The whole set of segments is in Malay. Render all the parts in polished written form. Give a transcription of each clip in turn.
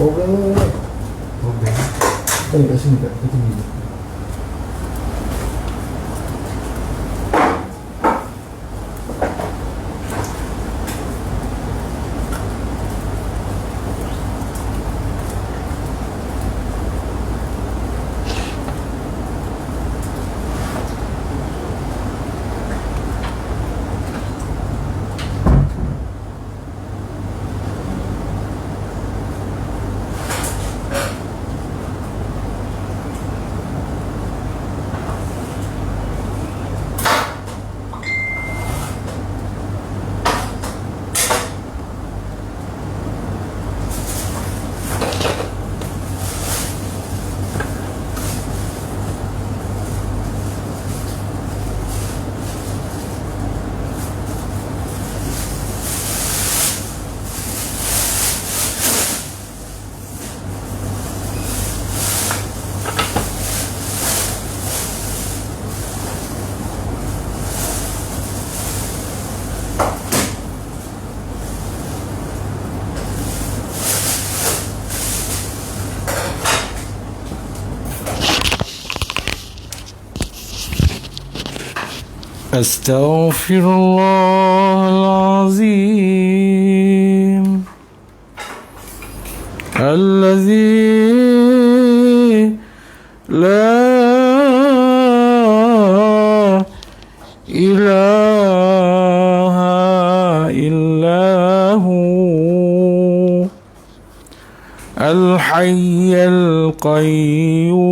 Oke. Oke. Kan kasih nih Kak, itu dulu. أستغفر الله العظيم الذي لا إله إلا هو الحي القيوم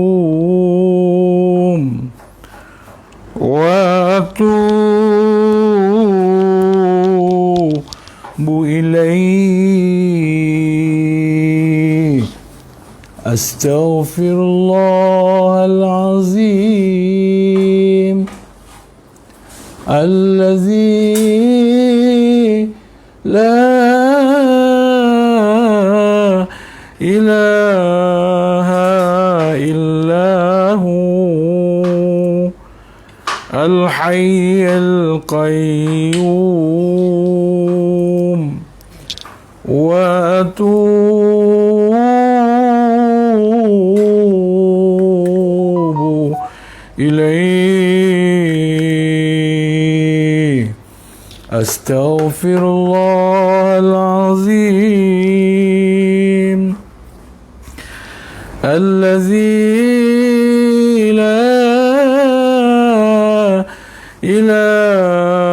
وأتوب إليه أستغفر الله العظيم الذي لا إله إلا هو الحي القيوم وأتوب إليه أستغفر الله العظيم الذي لا إله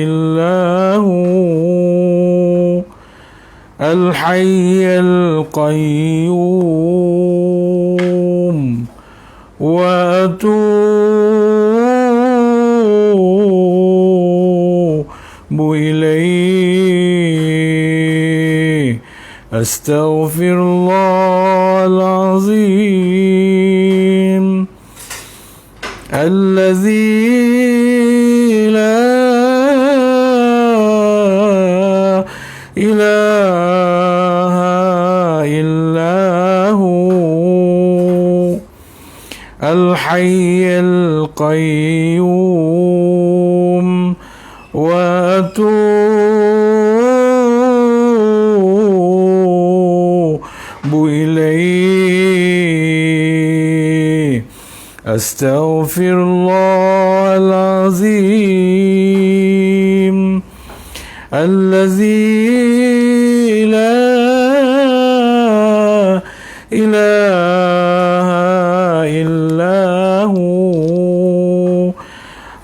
إلا هو الحي القيوم وأتوب إليه أستغفر الله العظيم الذي لا إله إلا هو الحي القيوم وأتوب إليه أستغفر الله العظيم الذي لا إله إلا هو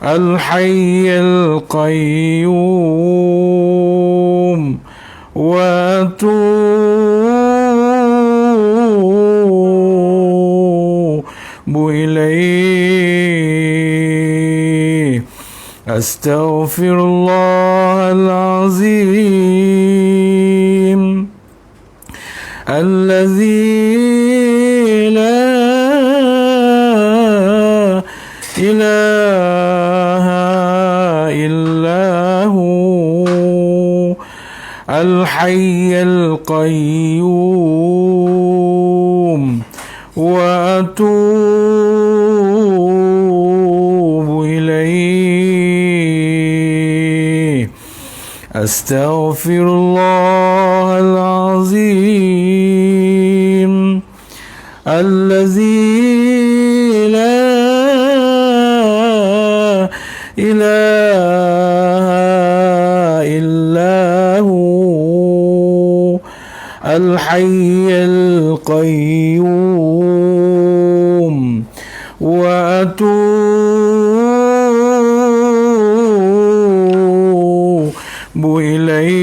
الحي القيوم وأتوب إليه أستغفر الله العظيم الذي لا إله إلا هو الحي القيوم وأتوب إليه أستغفر الله العظيم الذي لا إله إلا هو الحي القيوم وأتوب إليه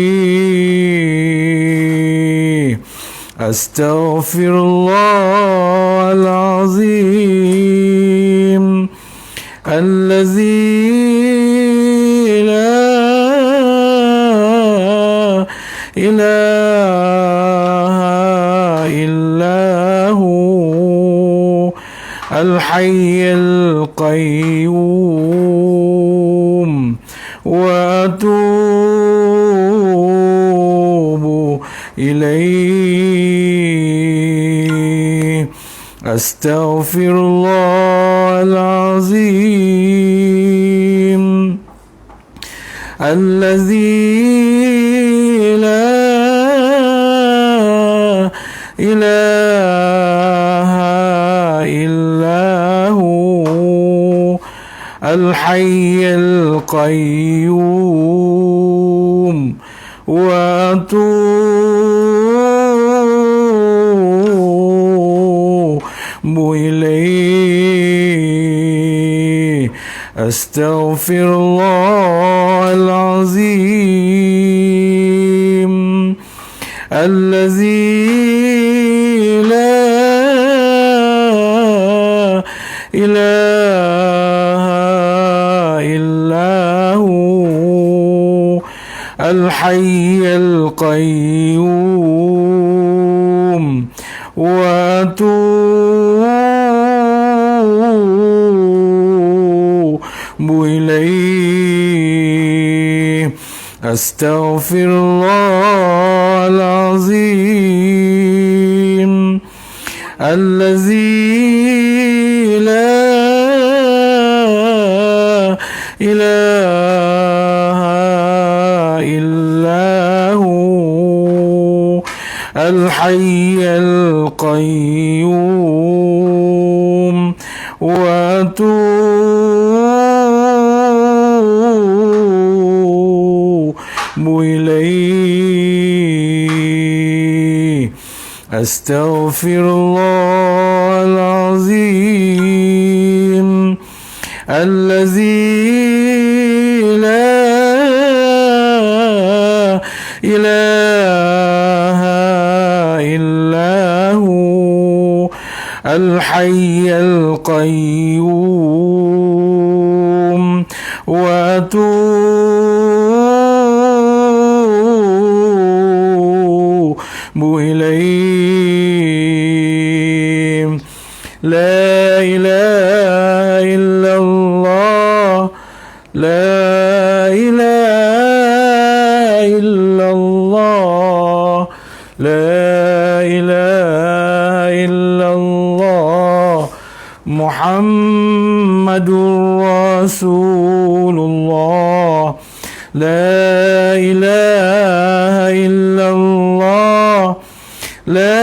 أستغفر الله العظيم الذي لا إله إلا هو الحي القيوم وأتوب إليه أستغفر الله العظيم الذي لا إله إلا هو الحي القيوم وأتوب إليه أستغفر الله العظيم الذي لا إله إلا هو الحي القيوم وأتوب إليه أستغفر الله العظيم الذي لا إله إلا هو الحي القيوم وأتوب إليه أستغفر الله العظيم الذي لا إله إلا هو الحي القيوم وأتوب إليه لا إله إلا الله لا إله إلا الله لا إله إلا الله محمد رسول الله لا إله إلا الله لا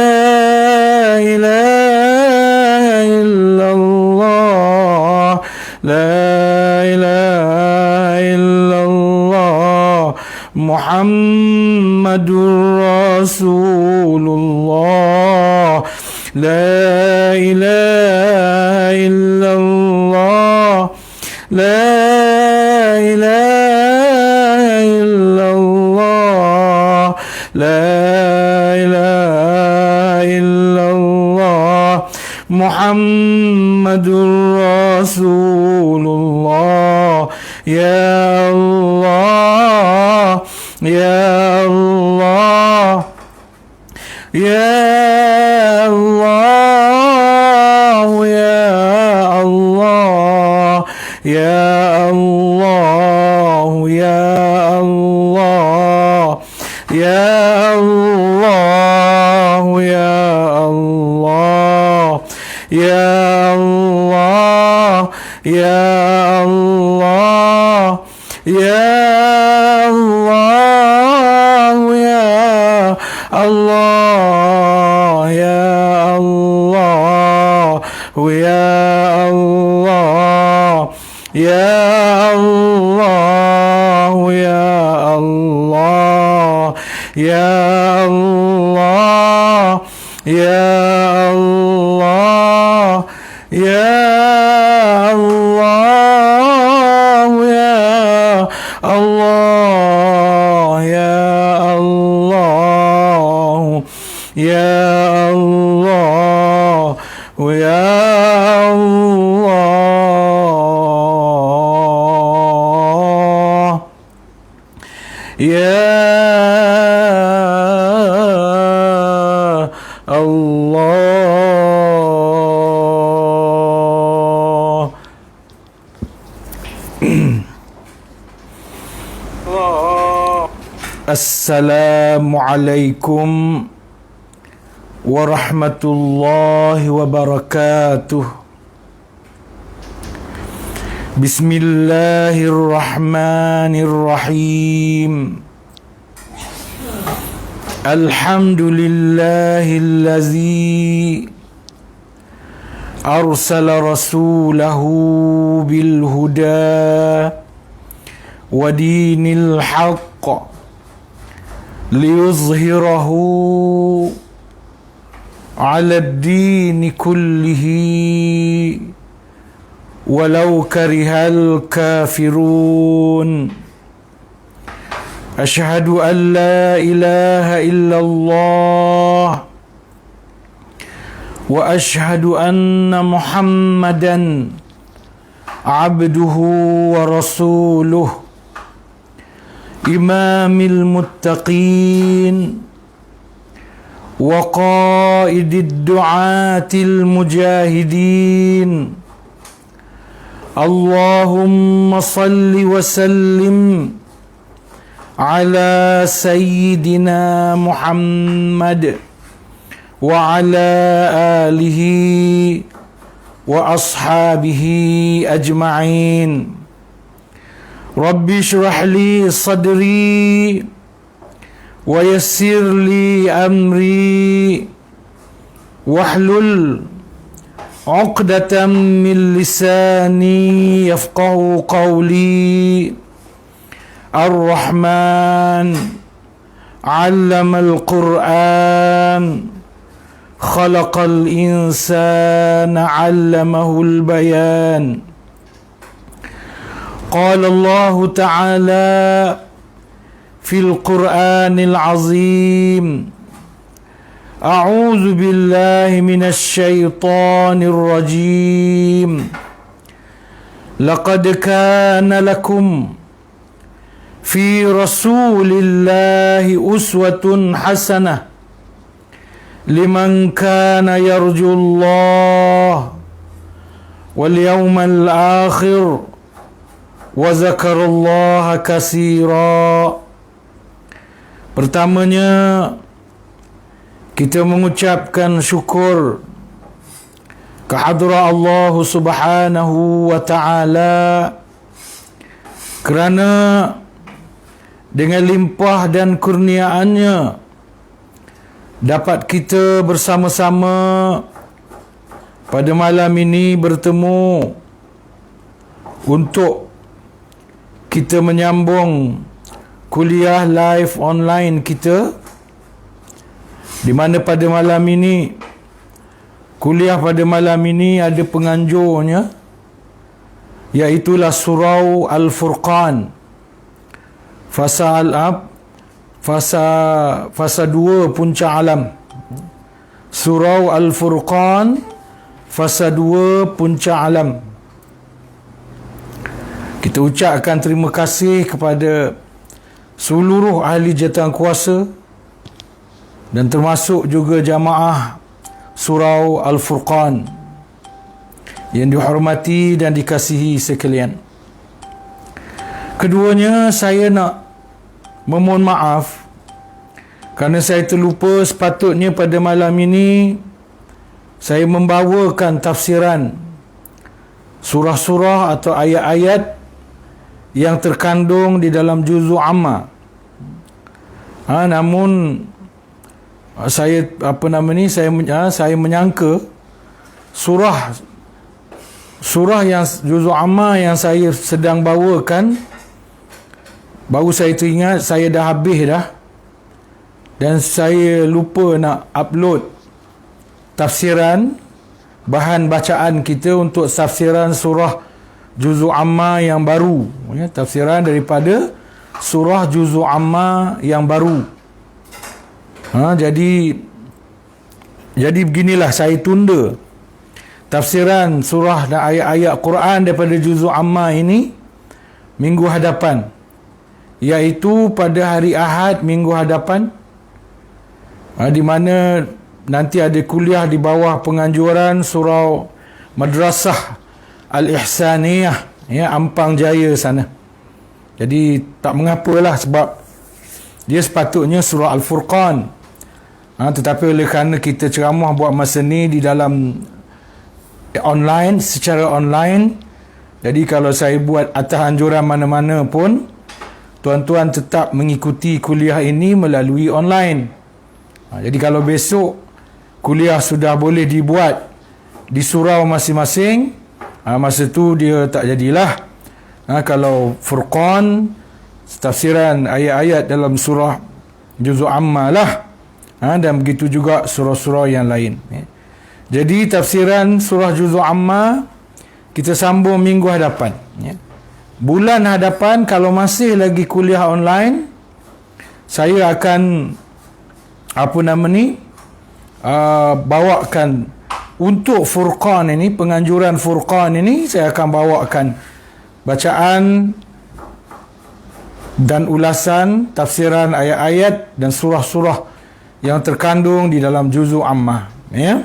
إله إلا الله لا إله إلا الله محمد رسول الله لا إله إلا الله لا إله إلا الله لا إله إلا الله محمد رسول الله يا الله يا الله يا الله يا الله يا الله يا الله يا الله يا الله يا الله يا الله يا الله يا الله يا الله Ya Allah, Ya Allah, Ya Allah, Ya Allah, Ya Allah, Ya Allah, Ya Allah, Ya Allah, Ya Allah, Ya Allah. Assalamualaikum warahmatullahi wabarakatuh. Bismillahirrahmanirrahim. Alhamdulillahillazi arsala rasulahu bil huda wa dinil haqq liyuzhirahu ala ad-din kullihi walau karihal kafirun. Asyhadu an la ilaha illallah wa asyhadu anna Muhammadan abduhu wa rasuluh imamil muttaqin wa qaidid du'atil mujahidin. Allahumma salli wa sallim ala sayyidina Muhammad wa ala alihi wa ashabihi ajma'in. Rabbi shrah li sadri wa yassir li amri wahlul 'uqdatam min lisani yafqahu qawli. Ar-Rahman 'allamal Qur'an khalaqal insana 'allamahul bayan. Qala Allah Ta'ala fil Qur'anil 'azim. A'udzu billahi minasy syaithanir rajim. Laqad kana lakum fi rasulillahi uswatun hasanah liman kana yarjullah wal yawmal akhir wa zakarallaha katsira. Pertamanya kita mengucapkan syukur kehadrat Allah Subhanahu wa taala kerana dengan limpah dan kurniaannya dapat kita bersama-sama pada malam ini bertemu untuk kita menyambung kuliah live online kita, di mana pada malam ini kuliah pada malam ini ada penganjurnya, iaitulah surau Al-Furqan fasa 2 puncak alam. Surau Al-Furqan fasa 2 puncak alam. Kita ucapkan terima kasih kepada seluruh ahli jawatankuasa dan termasuk juga jamaah surau Al-Furqan yang dihormati dan dikasihi sekalian. Keduanya, saya nak memohon maaf kerana saya terlupa. Sepatutnya pada malam ini saya membawakan tafsiran surah-surah atau ayat-ayat yang terkandung di dalam juzuk amma. Namun saya saya menyangka surah surah yang juzuk amma yang saya sedang bawakan, baru saya teringat saya dah habis dah, dan saya lupa nak upload tafsiran, bahan bacaan kita untuk tafsiran surah juzuk amma yang baru, ya, tafsiran daripada surah juzuk amma yang baru. Jadi beginilah, saya tunda tafsiran surah dan ayat-ayat Quran daripada juzuk amma ini minggu hadapan, iaitu pada hari Ahad minggu hadapan, di mana nanti ada kuliah di bawah penganjuran surau Madrasah Al-Ihsaniyah, ya, Ampang Jaya sana. Jadi tak mengapalah, sebab dia sepatutnya surah Al-Furqan, tetapi oleh kerana kita ceramah buat masa ni di dalam online, secara online, jadi kalau saya buat atas anjuran mana-mana pun, tuan-tuan tetap mengikuti kuliah ini melalui online. Jadi kalau besok kuliah sudah boleh dibuat di surau masing-masing, masa tu dia tak jadilah. Kalau Furqan, tafsiran ayat-ayat dalam surah juzuk amma lah, dan begitu juga surah-surah yang lain. Jadi tafsiran surah juzuk amma kita sambung minggu hadapan, ya. Bulan hadapan kalau masih lagi kuliah online, saya akan bawakan untuk Furqan ini, penganjuran Furqan ini, saya akan bawakan bacaan dan ulasan tafsiran ayat-ayat dan surah-surah yang terkandung di dalam juzuk amma, ya.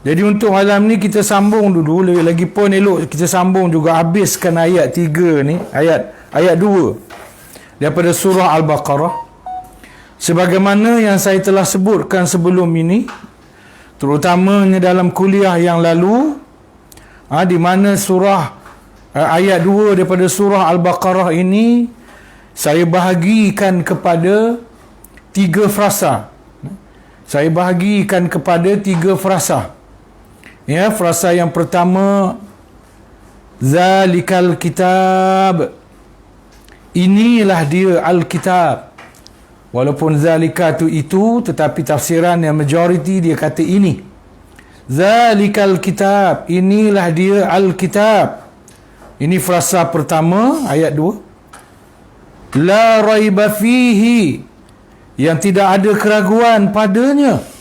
Jadi untuk malam ni kita sambung dulu, lagi pun elok kita sambung juga, habiskan ayat 3 ni, ayat 2 daripada surah Al-Baqarah, sebagaimana yang saya telah sebutkan sebelum ini, terutamanya dalam kuliah yang lalu, di mana surah ayat 2 daripada surah Al-Baqarah ini saya bahagikan kepada 3 frasa. Saya bahagikan kepada 3 frasa. Ya, frasa yang pertama, zalikal kitab, inilah dia Al-Kitab. Walaupun zalika itu, tetapi tafsiran yang majoriti dia kata ini. Zalikal kitab, inilah dia Al-Kitab. Ini frasa pertama, ayat 2. La raiba fihi, yang tidak ada keraguan padanya.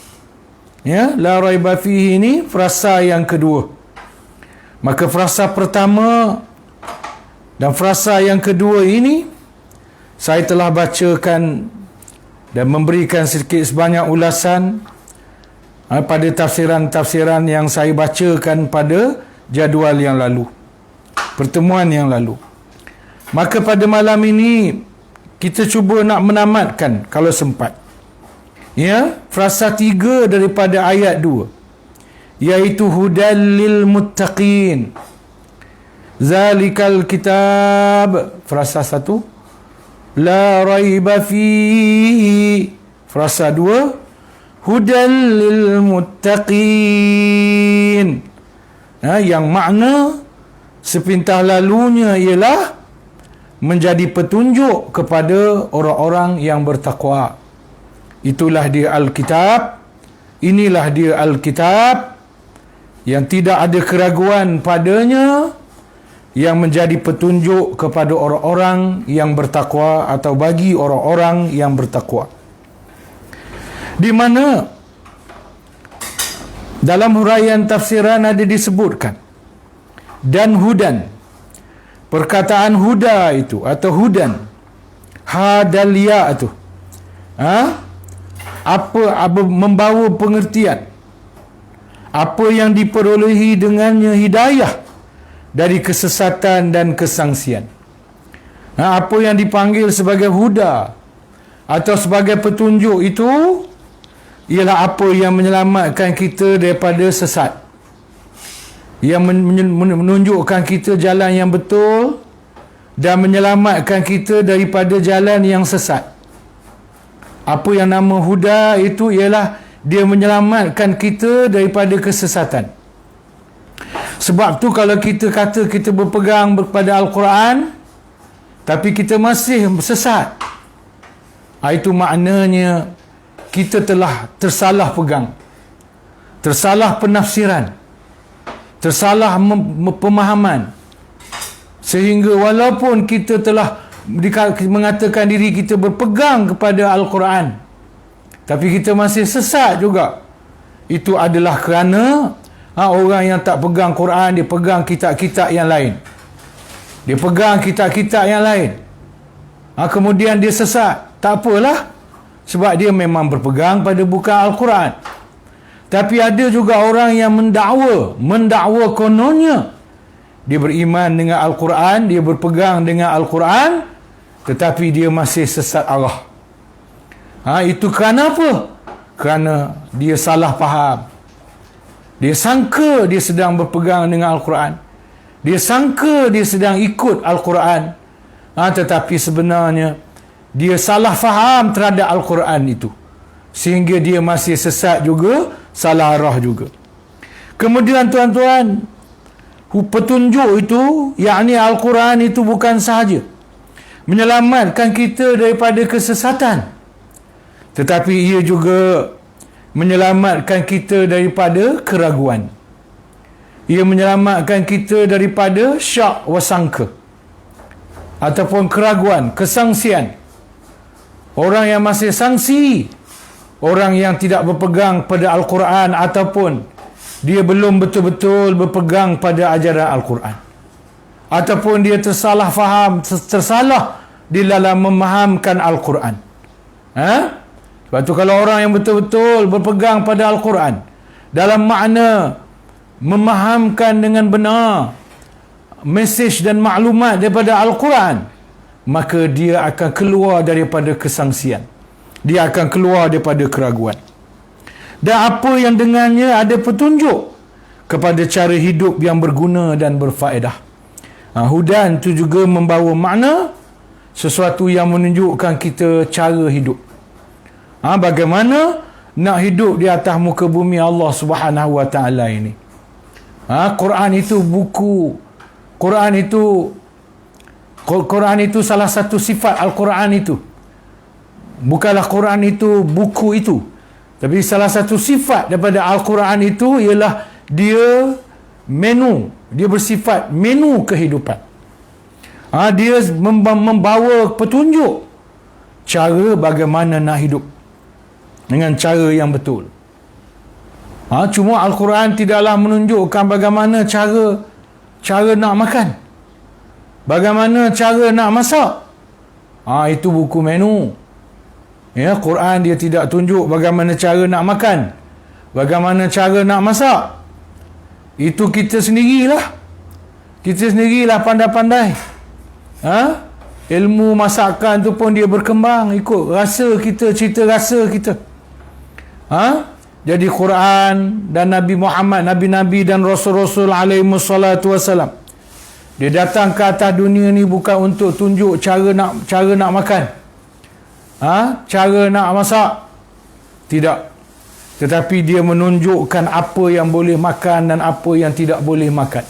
Ya, la raiba fihi ini frasa yang kedua. Maka frasa pertama dan frasa yang kedua ini saya telah bacakan dan memberikan sedikit sebanyak ulasan pada tafsiran-tafsiran yang saya bacakan pada jadual yang lalu, pertemuan yang lalu. Maka pada malam ini kita cuba nak menamatkan kalau sempat, ya, frasa 3 daripada ayat 2, iaitu hudal lil muttaqin. Zalikal kitab, frasa 1, la raiba fihi, frasa 2, hudal lil muttaqin. Yang makna sepintas lalunya ialah menjadi petunjuk kepada orang-orang yang bertakwa. Itulah dia Al-Kitab, inilah dia Al-Kitab yang tidak ada keraguan padanya, yang menjadi petunjuk kepada orang-orang yang bertakwa, atau bagi orang-orang yang bertakwa. Di mana dalam huraian tafsiran ada disebutkan dan hudan. Perkataan huda itu atau hudan, hadalia itu, apa membawa pengertian, apa yang diperolehi dengannya hidayah dari kesesatan dan kesangsian. Apa yang dipanggil sebagai huda atau sebagai petunjuk itu ialah apa yang menyelamatkan kita daripada sesat, yang menunjukkan kita jalan yang betul dan menyelamatkan kita daripada jalan yang sesat. Apa yang nama huda itu ialah dia menyelamatkan kita daripada kesesatan. Sebab tu kalau kita kata kita berpegang kepada Al-Quran tapi kita masih sesat, itu maknanya kita telah tersalah pegang, tersalah penafsiran, tersalah pemahaman, sehingga walaupun kita telah mengatakan diri kita berpegang kepada Al-Quran tapi kita masih sesat juga. Itu adalah kerana orang yang tak pegang Quran, dia pegang kitab-kitab yang lain, dia pegang kitab-kitab yang lain, kemudian dia sesat. Tak apalah, sebab dia memang berpegang pada bukan Al-Quran. Tapi ada juga orang yang mendakwa kononnya dia beriman dengan Al-Quran, dia berpegang dengan Al-Quran, tetapi dia masih sesat arah. Itu kerana apa? Kerana dia salah faham. Dia sangka dia sedang berpegang dengan Al-Quran, dia sangka dia sedang ikut Al-Quran, tetapi sebenarnya dia salah faham terhadap Al-Quran itu, sehingga dia masih sesat juga, salah arah juga. Kemudian tuan-tuan, petunjuk itu, yakni Al-Quran itu bukan sahaja menyelamatkan kita daripada kesesatan, tetapi ia juga menyelamatkan kita daripada keraguan. Ia menyelamatkan kita daripada syak wasangka ataupun keraguan, kesangsian. Orang yang masih sangsi, orang yang tidak berpegang pada Al-Quran ataupun dia belum betul-betul berpegang pada ajaran Al-Quran, ataupun dia tersalah faham, tersalah di dalam memahamkan Al-Quran. Sebab tu kalau orang yang betul-betul berpegang pada Al-Quran dalam makna memahamkan dengan benar mesej dan maklumat daripada Al-Quran, maka dia akan keluar daripada kesangsian, dia akan keluar daripada keraguan. Dan apa yang dengannya ada petunjuk kepada cara hidup yang berguna dan berfaedah. Hudan itu juga membawa makna sesuatu yang menunjukkan kita cara hidup. Bagaimana nak hidup di atas muka bumi Allah Subhanahu Wa Taala ini. Quran itu buku, Quran itu salah satu sifat Al-Quran itu. Bukanlah Quran itu buku itu, tapi salah satu sifat daripada Al-Quran itu ialah dia menu, dia bersifat menu kehidupan. Dia membawa petunjuk cara bagaimana nak hidup dengan cara yang betul. Cuma Al-Quran tidaklah menunjukkan bagaimana cara nak makan, bagaimana cara nak masak. Itu buku menu. Quran dia tidak tunjuk bagaimana cara nak makan, bagaimana cara nak masak. Itu kita sendirilah pandai-pandai. Ilmu masakan tu pun dia berkembang ikut rasa kita, cita rasa kita. Jadi Quran dan Nabi Muhammad, Nabi-Nabi dan Rasul-Rasul alaihissalatu wassalam, dia datang ke atas dunia ni bukan untuk tunjuk cara nak makan, cara nak masak. Tidak. Tetapi dia menunjukkan apa yang boleh makan dan apa yang tidak boleh makan.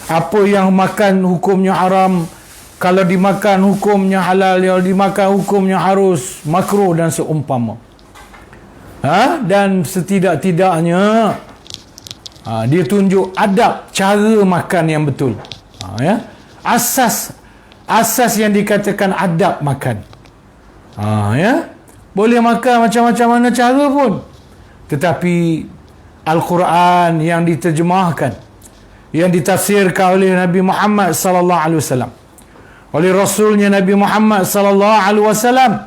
Apa yang makan hukumnya haram, kalau dimakan hukumnya halal, kalau dimakan hukumnya harus makruh dan seumpama. Dan setidak-tidaknya dia tunjuk adab cara makan yang betul. Asas yang dikatakan adab makan. Boleh makan macam-macam mana cara pun, tetapi Al-Quran yang diterjemahkan, yang ditafsirkan oleh Nabi Muhammad sallallahu alaihi wasallam, oleh Rasulnya Nabi Muhammad sallallahu alaihi wasallam,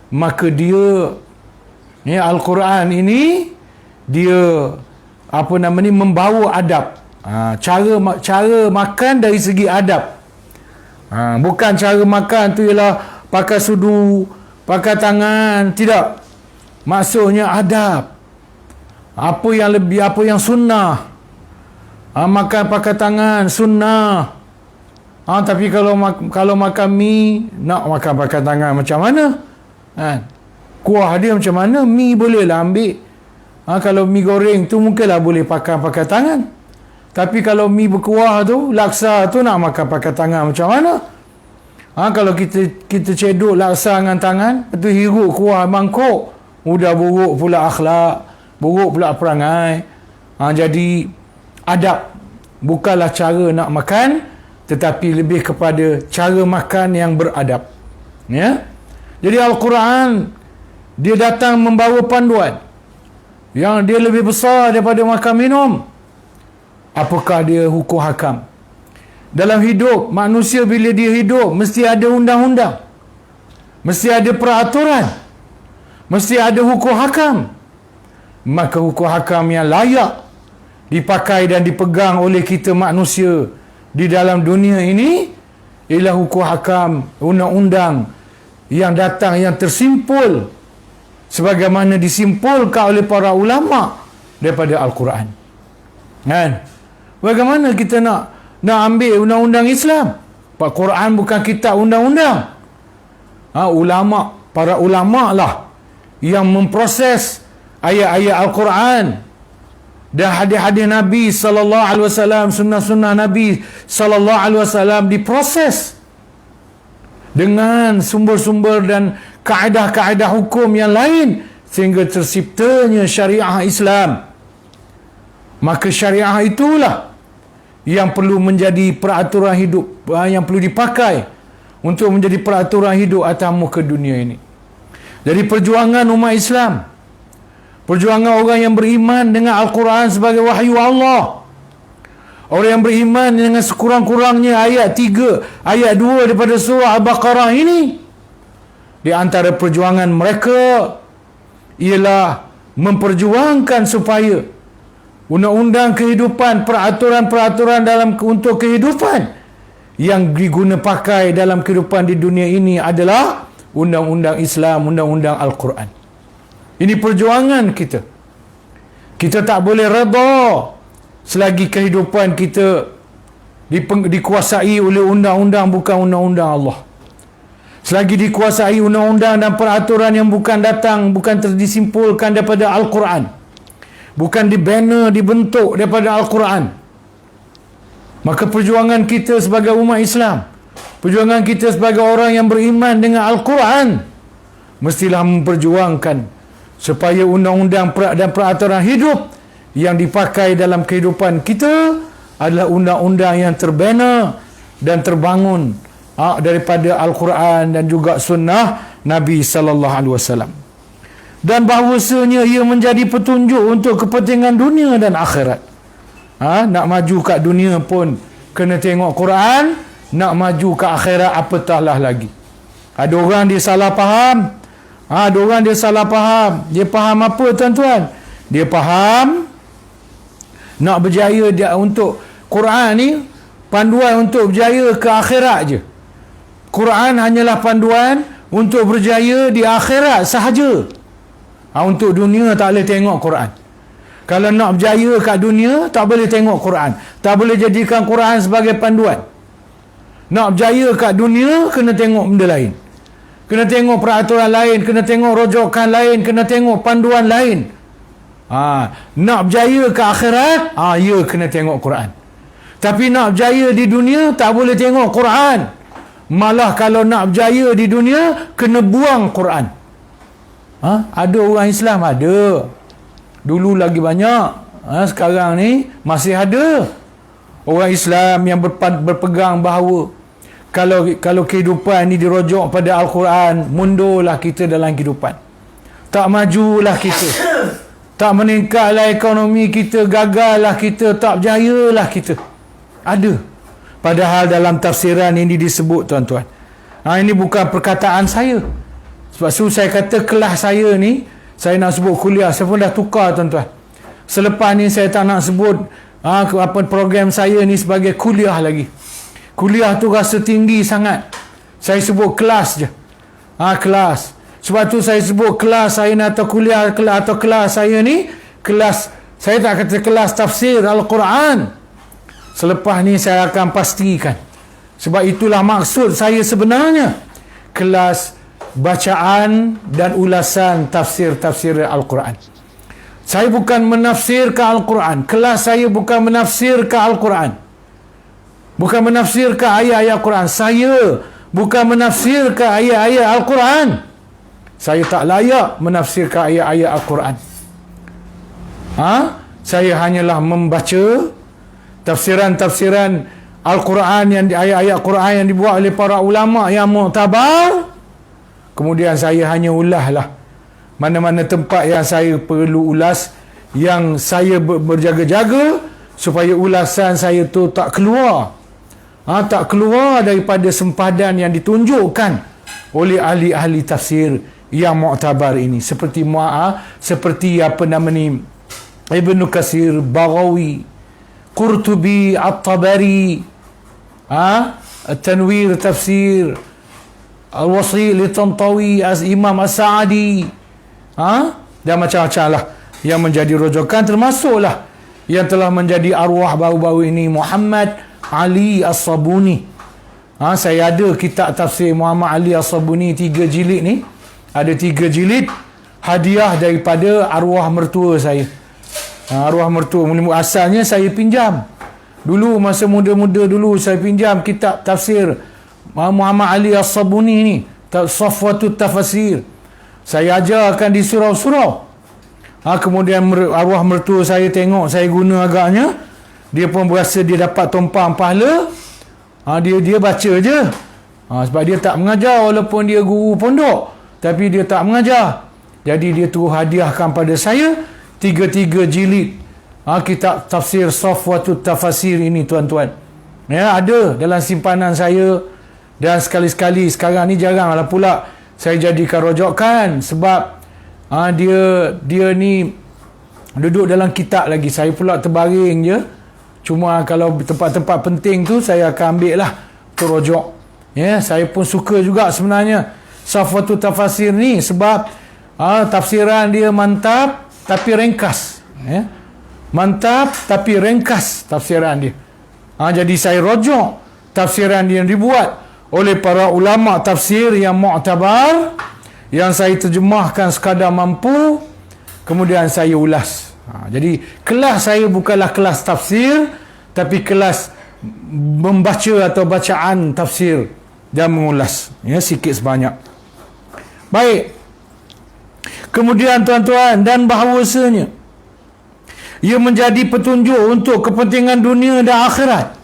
maka dia Al-Quran ini dia membawa adab. Cara makan dari segi adab. Bukan cara makan tu ialah pakai sudu, pakai tangan, tidak. Maksudnya adab. Apa yang sunnah. Makan pakai tangan sunnah. Tapi kalau makan mi, nak makan pakai tangan macam mana? Kuah dia macam mana? Mi bolehlah ambil. Kalau mi goreng tu mungkinlah boleh pakai tangan. Tapi kalau mi berkuah tu, laksa tu nak makan pakai tangan macam mana? Kalau kita cedok laksa dengan tangan, lepas tu hirup kuah mangkuk, udah buruk pula akhlak, buruk pula perangai. Jadi adab bukanlah cara nak makan, tetapi lebih kepada cara makan yang beradab. Ya. Jadi Al-Quran dia datang membawa panduan yang dia lebih besar daripada makan minum. Apakah dia hukum hakam? Dalam hidup manusia, bila dia hidup mesti ada undang-undang, mesti ada peraturan, mesti ada hukum hakam. Maka hukum hakam yang layak dipakai dan dipegang oleh kita manusia di dalam dunia ini ialah hukum hakam, undang-undang yang datang, yang tersimpul sebagaimana disimpulkan oleh para ulama daripada Al-Quran. Kan? Bagaimana kita nak ambil undang-undang Islam? Pak Quran bukan kitab undang-undang. Para ulama lah yang memproses ayat-ayat Al-Quran dan hadis-hadis Nabi sallallahu alaihi wasallam, sunnah-sunnah Nabi sallallahu alaihi wasallam diproses dengan sumber-sumber dan kaedah-kaedah hukum yang lain sehingga terciptanya syariah Islam. Maka syariah itulah yang perlu menjadi peraturan hidup, yang perlu dipakai untuk menjadi peraturan hidup atas muka dunia ini. Jadi perjuangan umat Islam, perjuangan orang yang beriman dengan Al-Quran sebagai wahyu Allah, orang yang beriman dengan sekurang-kurangnya ayat 3, ayat 2 daripada surah Al-Baqarah ini, di antara perjuangan mereka ialah memperjuangkan supaya undang-undang kehidupan, peraturan-peraturan untuk kehidupan yang diguna pakai dalam kehidupan di dunia ini adalah undang-undang Islam, undang-undang Al-Quran. Ini perjuangan kita. Kita tak boleh redha selagi kehidupan kita dikuasai oleh undang-undang bukan undang-undang Allah. Selagi dikuasai undang-undang dan peraturan yang bukan disimpulkan daripada Al-Quran, bukan dibina, dibentuk daripada Al-Quran, maka perjuangan kita sebagai umat Islam, perjuangan kita sebagai orang yang beriman dengan Al-Quran, mestilah memperjuangkan supaya undang-undang dan peraturan hidup yang dipakai dalam kehidupan kita adalah undang-undang yang terbina dan terbangun daripada Al-Quran dan juga sunnah Nabi sallallahu alaihi wasallam. Dan bahawasanya ia menjadi petunjuk untuk kepentingan dunia dan akhirat. Nak maju kat dunia pun kena tengok Quran, nak maju ke akhirat apatahlah lagi. Ada orang dia salah faham. Ada orang dia salah faham. Dia faham apa tuan-tuan? Dia faham nak berjaya untuk Quran ni panduan untuk berjaya ke akhirat je. Quran hanyalah panduan untuk berjaya di akhirat sahaja. Untuk dunia tak boleh tengok Quran. Kalau nak berjaya kat dunia tak boleh tengok Quran. Tak boleh jadikan Quran sebagai panduan. Nak berjaya kat dunia kena tengok benda lain. Kena tengok peraturan lain, kena tengok rojokan lain, kena tengok panduan lain. Nak berjaya ke akhirat, ya kena tengok Quran. Tapi nak berjaya di dunia tak boleh tengok Quran. Malah kalau nak berjaya di dunia kena buang Quran. Ada orang Islam, ada. Dulu lagi banyak. Sekarang ni masih ada orang Islam yang berpegang bahawa kalau kehidupan ni dirojok pada Al-Quran, mundurlah kita dalam kehidupan. Tak majulah kita. Tak meningkatlah ekonomi kita, gagallah kita, tak berjayalah kita. Ada. Padahal dalam tafsiran ini disebut tuan-tuan. Ini bukan perkataan saya. Sebab tu saya kata kelas saya ni, saya nak sebut kuliah, saya pun dah tukar tuan-tuan. Selepas ni saya tak nak sebut program saya ni sebagai kuliah lagi. Kuliah tu rasa tinggi sangat. Saya sebut kelas je. Kelas. Sebab tu saya sebut kelas saya ni atau kuliah atau kelas saya ni, kelas, saya tak kata kelas tafsir Al-Quran. Selepas ni saya akan pastikan. Sebab itulah maksud saya sebenarnya. Kelas bacaan dan ulasan tafsir-tafsir Al-Quran. Saya bukan menafsirkan Al-Quran. Kelas saya bukan menafsirkan Al-Quran. Bukan menafsirkan ayat-ayat Quran. Saya bukan menafsirkan ayat-ayat Al-Quran. Saya tak layak menafsirkan ayat-ayat Al-Quran. Saya hanyalah membaca tafsiran-tafsiran Al-Quran, yang ayat-ayat Quran yang dibuat oleh para ulama yang muktabar. Kemudian saya hanya ulahlah mana-mana tempat yang saya perlu ulas, yang saya berjaga-jaga supaya ulasan saya tu tak keluar. Tak keluar daripada sempadan yang ditunjukkan oleh ahli-ahli tafsir yang muktabar ini, seperti seperti apa nama ni, Ibnu Katsir, Baghawi, Qurtubi, At-Tabari, At-Tanwir Tafsir, Al-Wasil Tantawi, Imam As-Sa'di, dan macam-macam lah yang menjadi rujukan, termasuklah yang telah menjadi arwah baru-baru ini, Muhammad Ali As-Sabuni. Saya ada kitab tafsir Muhammad Ali As-Sabuni 3 jilid ni. Ada 3 jilid hadiah daripada arwah mertua saya. Arwah mertua asalnya saya pinjam. Dulu masa muda-muda dulu saya pinjam kitab tafsir Muhammad Ali As-Sabuni ni, Safwatut Tafasir. Saya ajarkan di surau-surau. Kemudian arwah mertua saya tengok saya guna agaknya, dia pun berasa dia dapat tumpang pahala. Dia baca je. Sebab dia tak mengajar, walaupun dia guru pondok, tapi dia tak mengajar. Jadi dia terus hadiahkan pada saya 3 jilid kitab tafsir Safwatut Tafasir ini, tuan-tuan. Ada dalam simpanan saya. Dan sekali-sekali sekarang ni jaranglah pula saya jadikan rojokan, sebab dia ni duduk dalam kitab lagi. Saya pula terbaring je. Cuma kalau tempat-tempat penting tu saya akan ambil lah tu rojok. Saya pun suka juga sebenarnya Safwatut Tafasir ni, sebab tafsiran dia mantap tapi ringkas. Mantap tapi ringkas tafsiran dia. Jadi saya rojok tafsiran dia yang dibuat oleh para ulama tafsir yang muktabar, yang saya terjemahkan sekadar mampu, kemudian saya ulas. Jadi kelas saya bukanlah kelas tafsir, tapi kelas membaca atau bacaan tafsir dan mengulas, sikit sebanyak. Baik. Kemudian tuan-tuan, dan bahawasanya ia menjadi petunjuk untuk kepentingan dunia dan akhirat.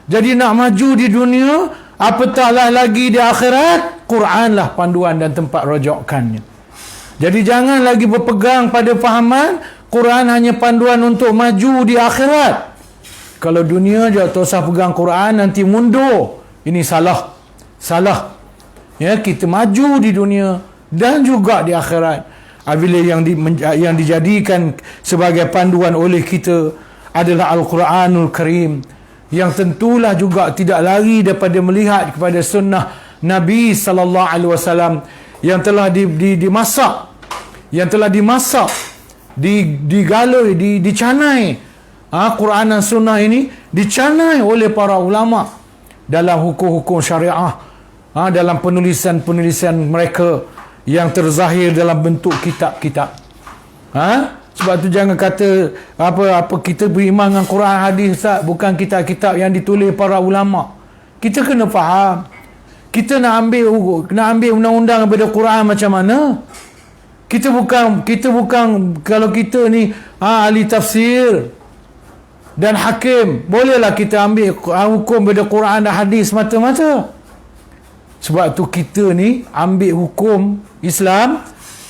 Jadi nak maju di dunia, apatahlah lagi di akhirat, Quranlah panduan dan tempat rujukannya. Jadi jangan lagi berpegang pada fahaman Quran hanya panduan untuk maju di akhirat. Kalau dunia je tak usah pegang Quran, nanti mundur. Ini salah. Kita maju di dunia dan juga di akhirat. Bila yang dijadikan sebagai panduan oleh kita adalah Al-Quranul Karim, yang tentulah juga tidak lari daripada melihat kepada sunnah Nabi sallallahu alaihi wasallam yang telah dimasak, digalai, dicanai. Quran dan sunnah ini dicanai oleh para ulama dalam hukum-hukum syariah, dalam penulisan-penulisan mereka yang terzahir dalam bentuk kitab-kitab. Sebab tu jangan kata apa kita beriman dengan Quran hadis, bukan kitab-kitab yang ditulis para ulama. Kita kena faham. Kita nak ambil undang-undang daripada Quran macam mana? Kita bukan kalau kita ni ahli tafsir dan hakim, bolehlah kita ambil hukum daripada Quran dan hadis mata-mata. Sebab tu kita ni ambil hukum Islam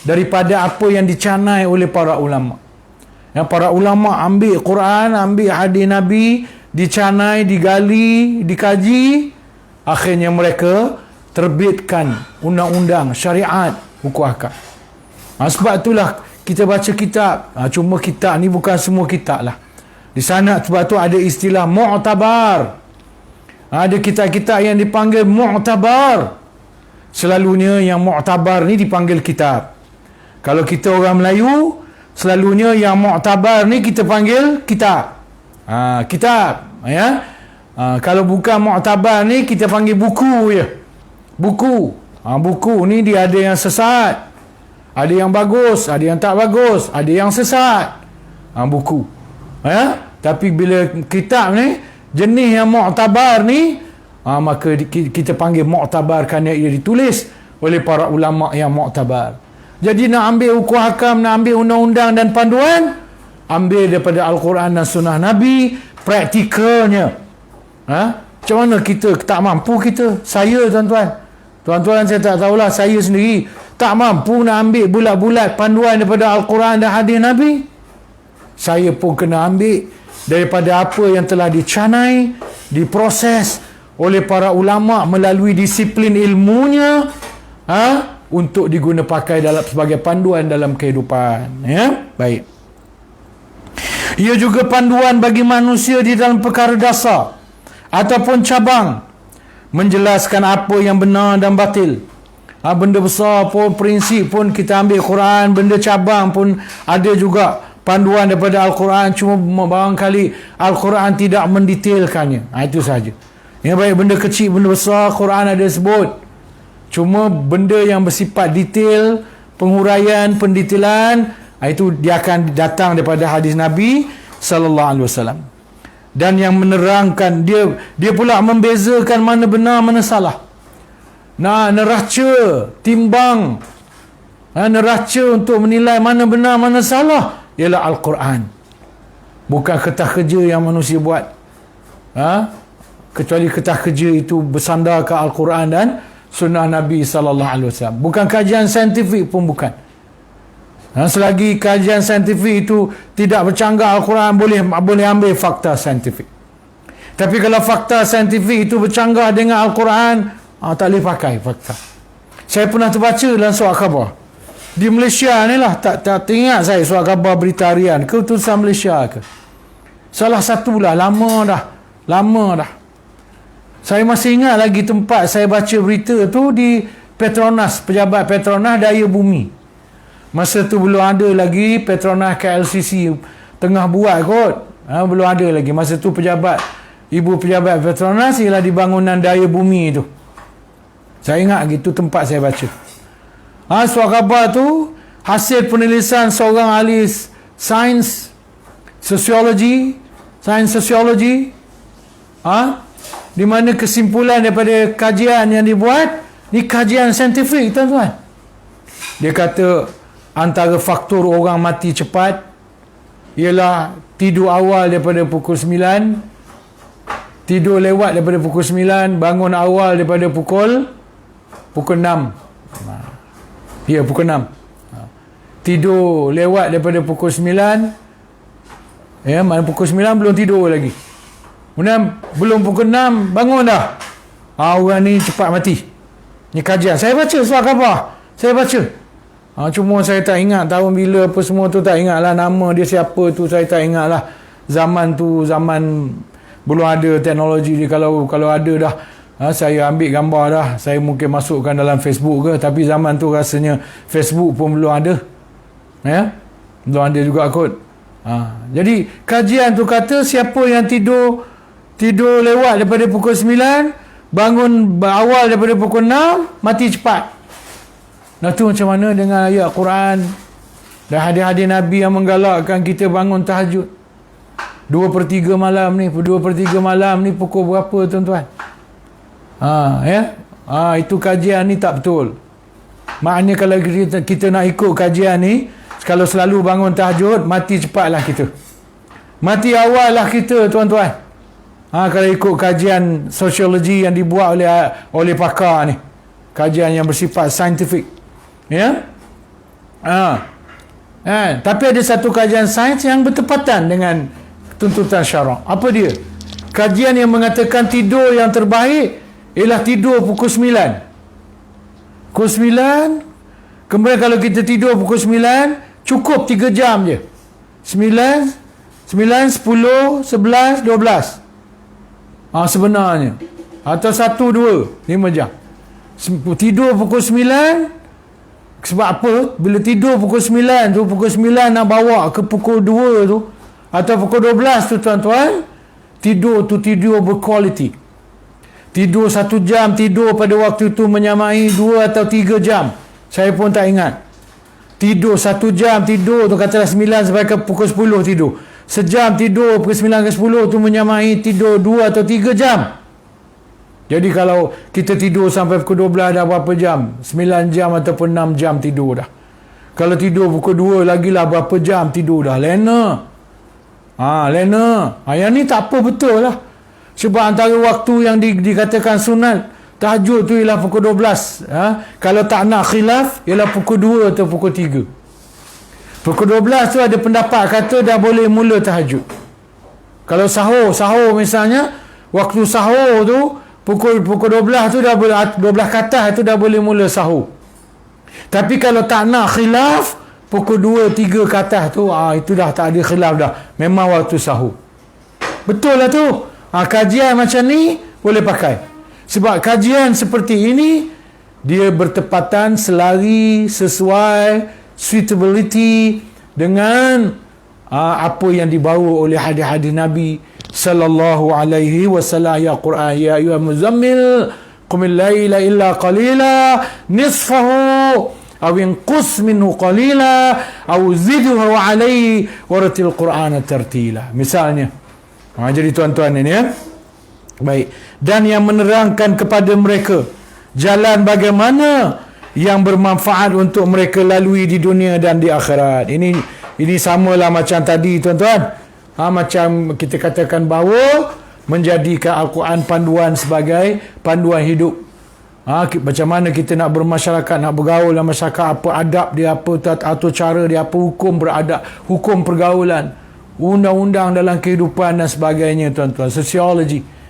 daripada apa yang dicanai oleh para ulama. Yang para ulama ambil Quran, ambil hadis Nabi, dicanai, digali, dikaji, akhirnya mereka terbitkan undang-undang, syariat, hukum akal. Sebab itulah kita baca kitab. Cuma kitab ni bukan semua kitab lah. Di sana sebab tu ada istilah mu'tabar. Ada kitab-kitab yang dipanggil mu'tabar. Selalunya yang mu'tabar ni dipanggil kitab. Kalau kita orang Melayu, selalunya yang mu'tabar ni kita panggil kitab. Kitab. Kalau bukan mu'tabar ni kita panggil buku je. Buku. Buku ni dia ada yang sesat. Ada yang bagus, ada yang tak bagus, ada yang sesat. Buku. Tapi bila kitab ni, jenis yang mu'tabar ni, maka kita panggil mu'tabar kerana ia ditulis oleh para ulama yang mu'tabar. Jadi nak ambil hukum hakam, nak ambil undang-undang dan panduan, ambil daripada Al-Quran dan Sunnah Nabi, praktikalnya. Macam mana kita tak mampu kita? Saya tuan-tuan saya tak tahulah, saya sendiri tak mampu nak ambil bulat-bulat panduan daripada Al-Quran dan hadis Nabi. Saya pun kena ambil daripada apa yang telah dicanai, diproses oleh para ulama melalui disiplin ilmunya, untuk diguna pakai sebagai panduan dalam kehidupan. Baik. Ia juga panduan bagi manusia di dalam perkara dasar ataupun cabang, menjelaskan apa yang benar dan batil. Benda besar pun, prinsip pun kita ambil Quran, benda cabang pun ada juga panduan daripada Al-Quran, cuma barangkali Al-Quran tidak mendetailkannya. Itu saja. Yang baik benda kecil, benda besar, Quran ada sebut. Cuma benda yang bersifat detail, penguraian, pendetailan, itu dia akan datang daripada hadis Nabi sallallahu alaihi wasallam. Dan yang menerangkan, dia pula membezakan mana benar, mana salah. Neraca, timbang, neraca untuk menilai mana benar, mana salah ialah Al-Quran. Bukan kertas kerja yang manusia buat. Kecuali kertas kerja itu bersandar ke Al-Quran dan Sunnah Nabi sallallahu alaihi wasallam. Bukan kajian saintifik pun bukan. Selagi kajian saintifik itu tidak bercanggah Al-Quran, boleh ambil fakta saintifik. Tapi kalau fakta saintifik itu bercanggah dengan Al-Quran, tak boleh pakai fakta. Saya pernah terbaca dalam surat khabar di Malaysia ni lah, tak ingat saya surat khabar berita harian ke tulisan Malaysia ke, salah satulah, lama dah. Saya masih ingat lagi tempat saya baca berita tu di Petronas, pejabat Petronas Daya Bumi. Masa tu belum ada lagi Petronas KLCC tengah buat kot. Belum ada lagi. Masa tu ibu pejabat Petronas ialah di bangunan Daya Bumi tu. Saya ingat gitu tempat saya baca. Surat khabar tu hasil penelitian seorang ahli sains sosiologi, di mana kesimpulan daripada kajian yang dibuat ni kajian saintifik, tuan-tuan. Dia kata antara faktor orang mati cepat ialah tidur awal daripada pukul 9, tidur lewat daripada pukul 9, bangun awal daripada pukul 6. Ya, pukul 6. Tidur lewat daripada pukul 9. Mana pukul 9 belum tidur lagi. Kemudian belum pukul 6 bangun dah. Orang ni cepat mati. Ni kajian. Saya baca surat khabar. Saya baca. Cuma saya tak ingat tahun bila apa semua tu, tak ingat lah nama dia siapa tu, saya tak ingat lah. Zaman tu zaman belum ada teknologi ni. Kalau ada dah, saya ambil gambar dah, saya mungkin masukkan dalam Facebook ke. Tapi zaman tu rasanya Facebook pun belum ada. Belum ada juga kot. Jadi kajian tu kata siapa yang tidur lewat daripada pukul 9, bangun awal daripada pukul 6, mati cepat. Tu macam mana dengan ayat Quran dan hadis-hadis Nabi yang menggalakkan kita bangun tahajud 2/3 malam ni. 2/3 malam ni pukul berapa, tuan-tuan? Itu kajian ni tak betul. Maknanya kalau kita nak ikut kajian ni, kalau selalu bangun tahajud, mati cepatlah kita. Mati awal lah kita, tuan-tuan. Kalau ikut kajian sosiologi yang dibuat oleh pakar ni, kajian yang bersifat saintifik. Tapi ada satu kajian sains yang bertepatan dengan tuntutan syarak. Apa dia? Kajian yang mengatakan tidur yang terbaik ialah tidur pukul 9. Pukul 9. Kemudian kalau kita tidur pukul 9, cukup 3 jam je. 9, 10, 11, 12. Sebenarnya. Atau 1, 2, 5 jam. Tidur pukul 9. Sebab apa? Bila tidur pukul 9 tu, pukul 9 nak bawa ke pukul 2 tu, atau pukul 12 tu, tuan-tuan, tidur tu tidur berkualiti. Tidur 1 jam, tidur pada waktu tu menyamai 2 atau 3 jam. Saya pun tak ingat. Tidur 1 jam, tidur tu katalah 9 sampai ke pukul 10 tidur. Sejam tidur pukul 9 ke 10 tu menyamai tidur 2 atau 3 jam. Jadi kalau kita tidur sampai pukul 12 dah berapa jam? 9 jam ataupun 6 jam tidur dah. Kalau tidur pukul 2 lagi lah berapa jam tidur dah. Lena. Lena. Yang ni tak apa betul lah. Sebab antara waktu yang dikatakan sunat tahajud tu ialah pukul 12. Kalau tak nak khilaf ialah pukul 2 atau pukul 3. Pukul 12 tu ada pendapat kata dah boleh mula tahajud. Kalau sahur misalnya, waktu sahur tu pukul 12 tu dah boleh, 12 ke atas tu dah boleh mula sahur. Tapi kalau tak nak khilaf, pukul 2, 3 ke atas tu itu dah tak ada khilaf dah. Memang waktu sahur. Betul lah tu. Kajian macam ni boleh pakai. Sebab kajian seperti ini dia bertepatan, selari, sesuai, suitability dengan apa yang dibawa oleh hadis-hadis Nabi sallallahu alaihi wasallam. Ya Quran, ya ayyuhal muzammil qumil laila illa qalila nisfahu aw inqus minhu qalila aw zidhu alaihi waratil Qur'ana tartila. Misalnya. Jadi tuan-tuan ini ya. Baik. Dan yang menerangkan kepada mereka jalan bagaimana yang bermanfaat untuk mereka lalui di dunia dan di akhirat. Ini samalah macam tadi tuan-tuan. Macam kita katakan bahawa menjadikan Al-Quran panduan sebagai panduan hidup. Macam mana kita nak bermasyarakat, nak bergaul dalam masyarakat, apa adab dia, apa atau cara dia, apa hukum beradab, hukum pergaulan, undang-undang dalam kehidupan dan sebagainya tuan-tuan. Sosiologi.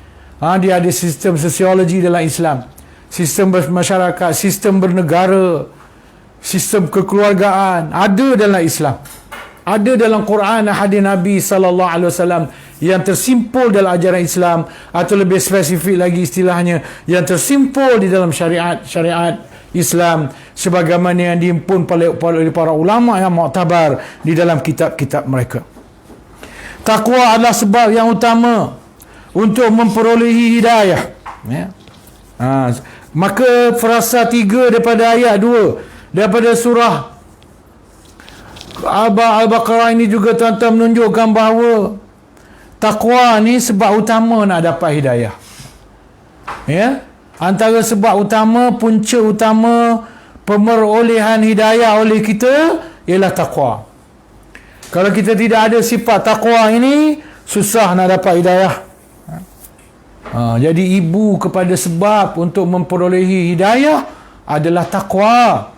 Dia ada sistem sosiologi dalam Islam. Sistem bermasyarakat, sistem bernegara, sistem kekeluargaan ada dalam Islam. Ada dalam Quran dan hadis Nabi sallallahu alaihi wasallam yang tersimpul dalam ajaran Islam, atau lebih spesifik lagi istilahnya yang tersimpul di dalam syariat Islam sebagaimana yang dihimpun oleh para ulama yang muktabar di dalam kitab-kitab mereka. Takwa adalah sebab yang utama untuk memperolehi hidayah. Maka frasa 3 daripada ayat 2 daripada surah Al-Baqarah ini juga tuan-tuan menunjukkan bahawa takwa ni sebab utama nak dapat hidayah. Antara sebab utama, punca utama pemerolehan hidayah oleh kita ialah takwa. Kalau kita tidak ada sifat takwa ini, susah nak dapat hidayah. Jadi ibu kepada sebab untuk memperolehi hidayah adalah takwa.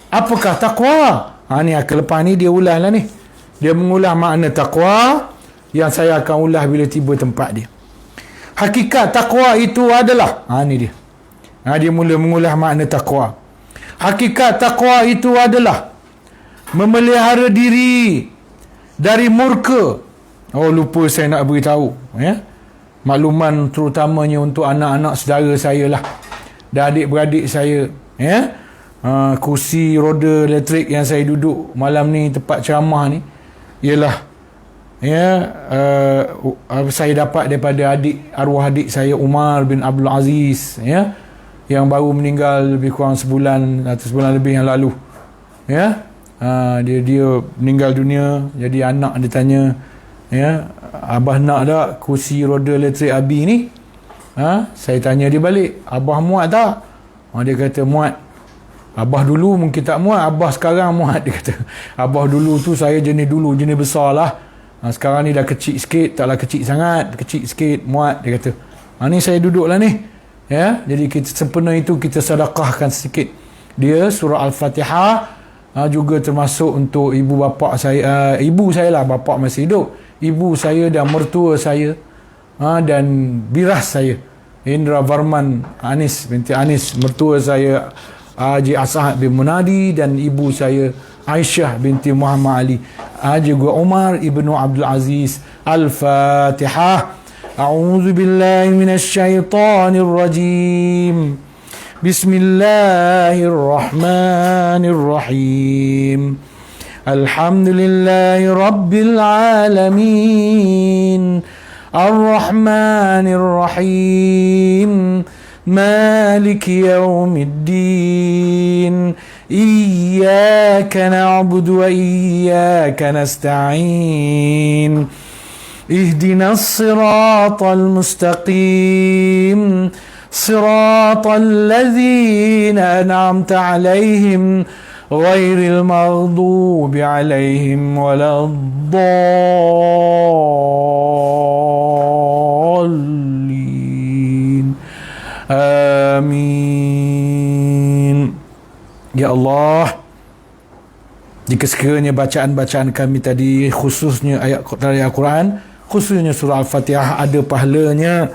Apakah takwa? Ni lepas ni dia ulas lah ni. Dia mengulas makna takwa yang saya akan ulas bila tiba tempat dia. Hakikat takwa itu adalah ni dia. Dia mula mengulas makna takwa. Hakikat takwa itu adalah memelihara diri dari murka. Lupa saya nak beritahu makluman terutamanya untuk anak-anak saudara saya lah, dan adik-beradik saya. Kursi roda elektrik yang saya duduk malam ni tempat ceramah ni ialah saya dapat daripada arwah adik saya Umar bin Abdul Aziz yang baru meninggal lebih kurang sebulan atau sebulan lebih yang lalu. Dia meninggal dunia. Jadi anak dia tanya, abah nak tak kursi roda elektrik Abi ni? Saya tanya dia balik, abah muat tak? Dia kata muat. Abah dulu mungkin tak muat, abah sekarang muat, dia kata. Abah dulu tu saya jenis besar lah. Sekarang ni dah kecil sikit, taklah kecil sangat, kecil sikit, muat, dia kata. Ni saya duduk lah ni. Jadi kita sempena itu kita sedekahkan sedikit. Dia surah Al-Fatihah juga termasuk untuk ibu bapa saya, ibu saya lah, bapa masih hidup. Ibu saya dan mertua saya dan biras saya, Indra Varman Anis binti Anis, mertua saya Haji As'ad bin Munadi, dan ibu saya Aisyah binti Muhammad Ali, juga Umar ibnu Abdul Aziz. Al-Fatihah. A'udzu billahi minasy syaithanir rajim. Bismillahirrahmanirrahim. Alhamdulillahi rabbil alamin. Ar-Rahmanir Rahim. مالك يوم الدين iyyaka na'budu wa iyyaka nasta'in ihdinas siratal mustaqim siratal ladzina an'amta 'alaihim ghairil maghdubi 'alaihim waladdallin. Amin. Ya Allah, jika sekiranya bacaan-bacaan kami tadi, khususnya ayat dari Al-Quran, khususnya surah Al-Fatihah, ada pahalanya,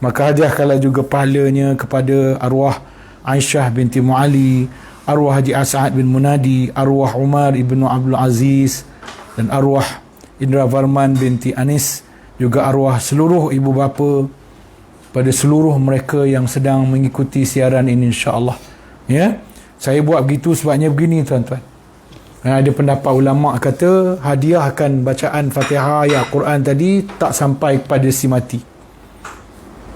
maka hadiahkanlah juga pahalanya kepada arwah Aisyah binti Mu'ali, arwah Haji As'ad bin Munadi, arwah Umar ibn Abdul Aziz, dan arwah Indra Varman binti Anis, juga arwah seluruh ibu bapa pada seluruh mereka yang sedang mengikuti siaran ini, insya-Allah. Ya, saya buat begitu sebabnya begini, tuan-tuan. Ada pendapat ulama kata hadiahkan bacaan Fatihah ayat Quran tadi tak sampai kepada si mati.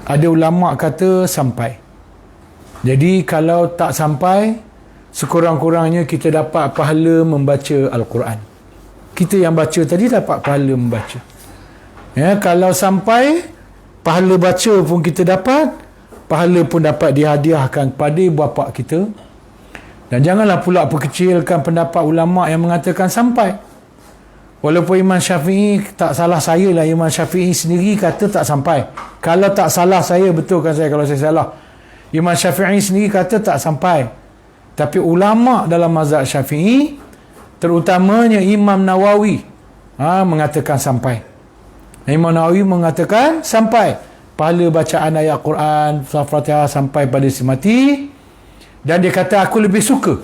Ada ulama kata sampai. Jadi kalau tak sampai, sekurang-kurangnya kita dapat pahala membaca Al-Quran. Kita yang baca tadi dapat pahala membaca. Ya, kalau sampai, pahala baca pun kita dapat, pahala pun dapat dihadiahkan kepada bapa kita. Dan janganlah pula perkecilkan pendapat ulama yang mengatakan sampai. Walaupun Imam Syafi'i, tak salah saya lah, Imam Syafi'i sendiri kata tak sampai. Kalau tak salah saya, betulkan saya kalau saya salah. Imam Syafi'i sendiri kata tak sampai. Tapi ulama dalam mazhab Syafi'i, terutamanya Imam Nawawi, mengatakan sampai. Imam Nawawi mengatakan sampai. Pahala bacaan ayat Quran, surah Fatihah sampai pada si mati. Dan dia kata aku lebih suka.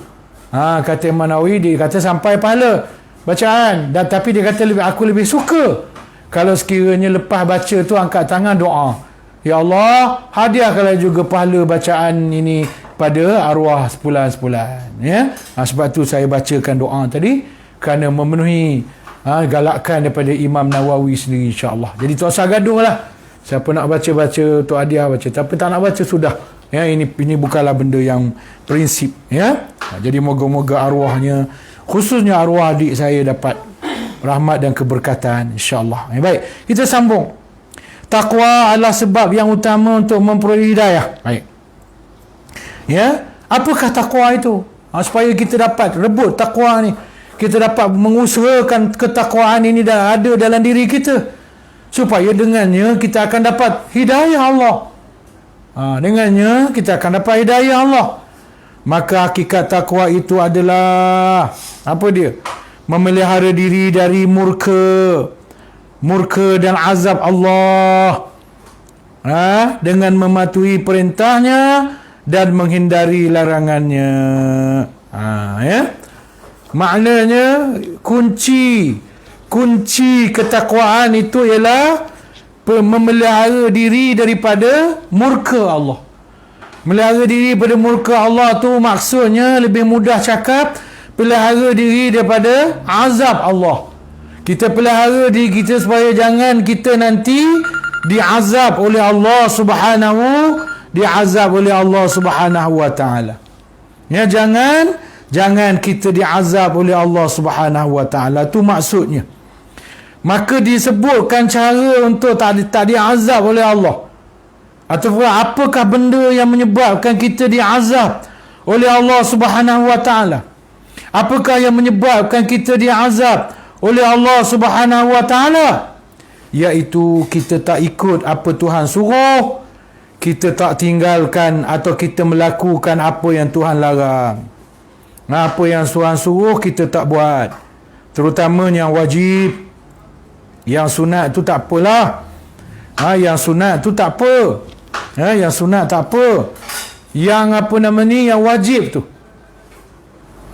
Kata Imam Nawawi, dia kata sampai pahala bacaan. Dan tapi dia kata aku lebih suka kalau sekiranya lepas baca tu angkat tangan doa. Ya Allah, hadiahkanlah juga pahala bacaan ini pada arwah sepulan-sepulan. Ya? Sebab tu saya bacakan doa tadi kerana memenuhi galakan daripada Imam Nawawi sendiri, insya-Allah. Jadi tak usah gaduh lah. Siapa nak baca-baca tu hadiah baca, tapi tak nak baca sudah. Ya, ini bukanlah benda yang prinsip, ya. Jadi moga-moga arwahnya, khususnya arwah adik saya dapat rahmat dan keberkatan, insya-Allah. Baik, kita sambung. Takwa adalah sebab yang utama untuk memperoleh hidayah. Baik. Ya, apakah takwa itu? Supaya kita dapat rebut takwa ni, kita dapat mengusahakan ketakwaan ini dah ada dalam diri kita, supaya dengannya kita akan dapat hidayah Allah. Dengannya kita akan dapat hidayah Allah. Maka hakikat takwa itu adalah apa dia? Memelihara diri dari murka dan azab Allah, dengan mematuhi perintahnya dan menghindari larangannya. Ya, maknanya kunci ketakwaan itu ialah memelihara diri daripada murka Allah. Melihara diri daripada murka Allah tu maksudnya lebih mudah cakap, pelihara diri daripada azab Allah. Kita pelihara diri kita supaya jangan kita nanti diazab oleh Allah Subhanahu wa taala. Ya, jangan kita diazab oleh Allah Subhanahu wa taala, tu maksudnya. Maka disebutkan cara untuk tak diazab oleh Allah. Ataupun apakah benda yang menyebabkan kita diazab oleh Allah Subhanahu wa taala? Apakah yang menyebabkan kita diazab oleh Allah Subhanahu wa taala? Iaitu kita tak ikut apa Tuhan suruh, kita tak tinggalkan atau kita melakukan apa yang Tuhan larang. Apa yang Tuhan suruh kita tak buat, terutamanya yang wajib. Yang sunat tu tak apalah. Yang sunat tu tak apa. Yang sunat tak apa. Yang apa nama ni, yang wajib tu.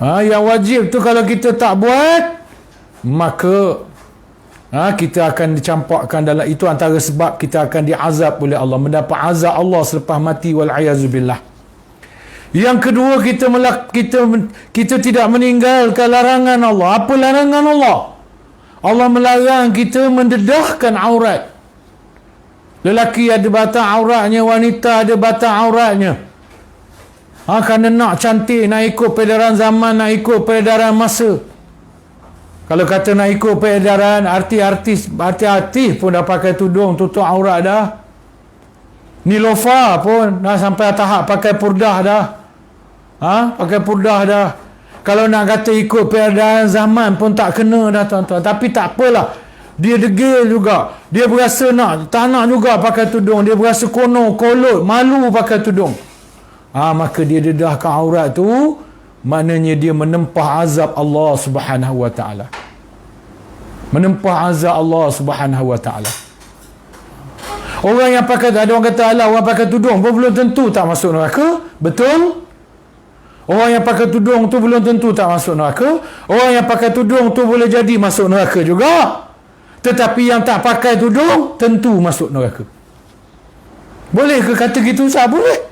Yang wajib tu kalau kita tak buat, maka kita akan dicampakkan dalam itu, antara sebab kita akan diazab oleh Allah, mendapat azab Allah selepas mati, wal-iazubillah. Yang kedua, kita tidak meninggalkan larangan Allah. Apa larangan Allah? Allah melarang kita mendedahkan aurat. Lelaki ada batang auratnya, wanita ada batang auratnya. Kerana nak cantik, nak ikut peredaran zaman, nak ikut peredaran masa. Kalau kata nak ikut peredaran, artis pun dah pakai tudung tutup aurat dah. Nilofa pun dah sampai tahap pakai purdah dah. Pakai purdah dah. Kalau nak kata ikut peredaran zaman pun tak kena dah tuan-tuan. Tapi tak apalah. Dia degil juga. Dia berasa tak nak juga pakai tudung. Dia berasa kono, kolot, malu pakai tudung. Maka dia dedahkan aurat tu, maknanya dia menempah azab Allah Subhanahu wa taala. Menempah azab Allah Subhanahu wa taala. Orang yang pakai, ada orang kata alah, orang pakai tudung pun belum tentu tak masuk neraka. Betul? Orang yang pakai tudung tu belum tentu tak masuk neraka. Orang yang pakai tudung tu boleh jadi masuk neraka juga. Tetapi yang tak pakai tudung tentu masuk neraka. Boleh ke kata gitu Ustaz? Boleh.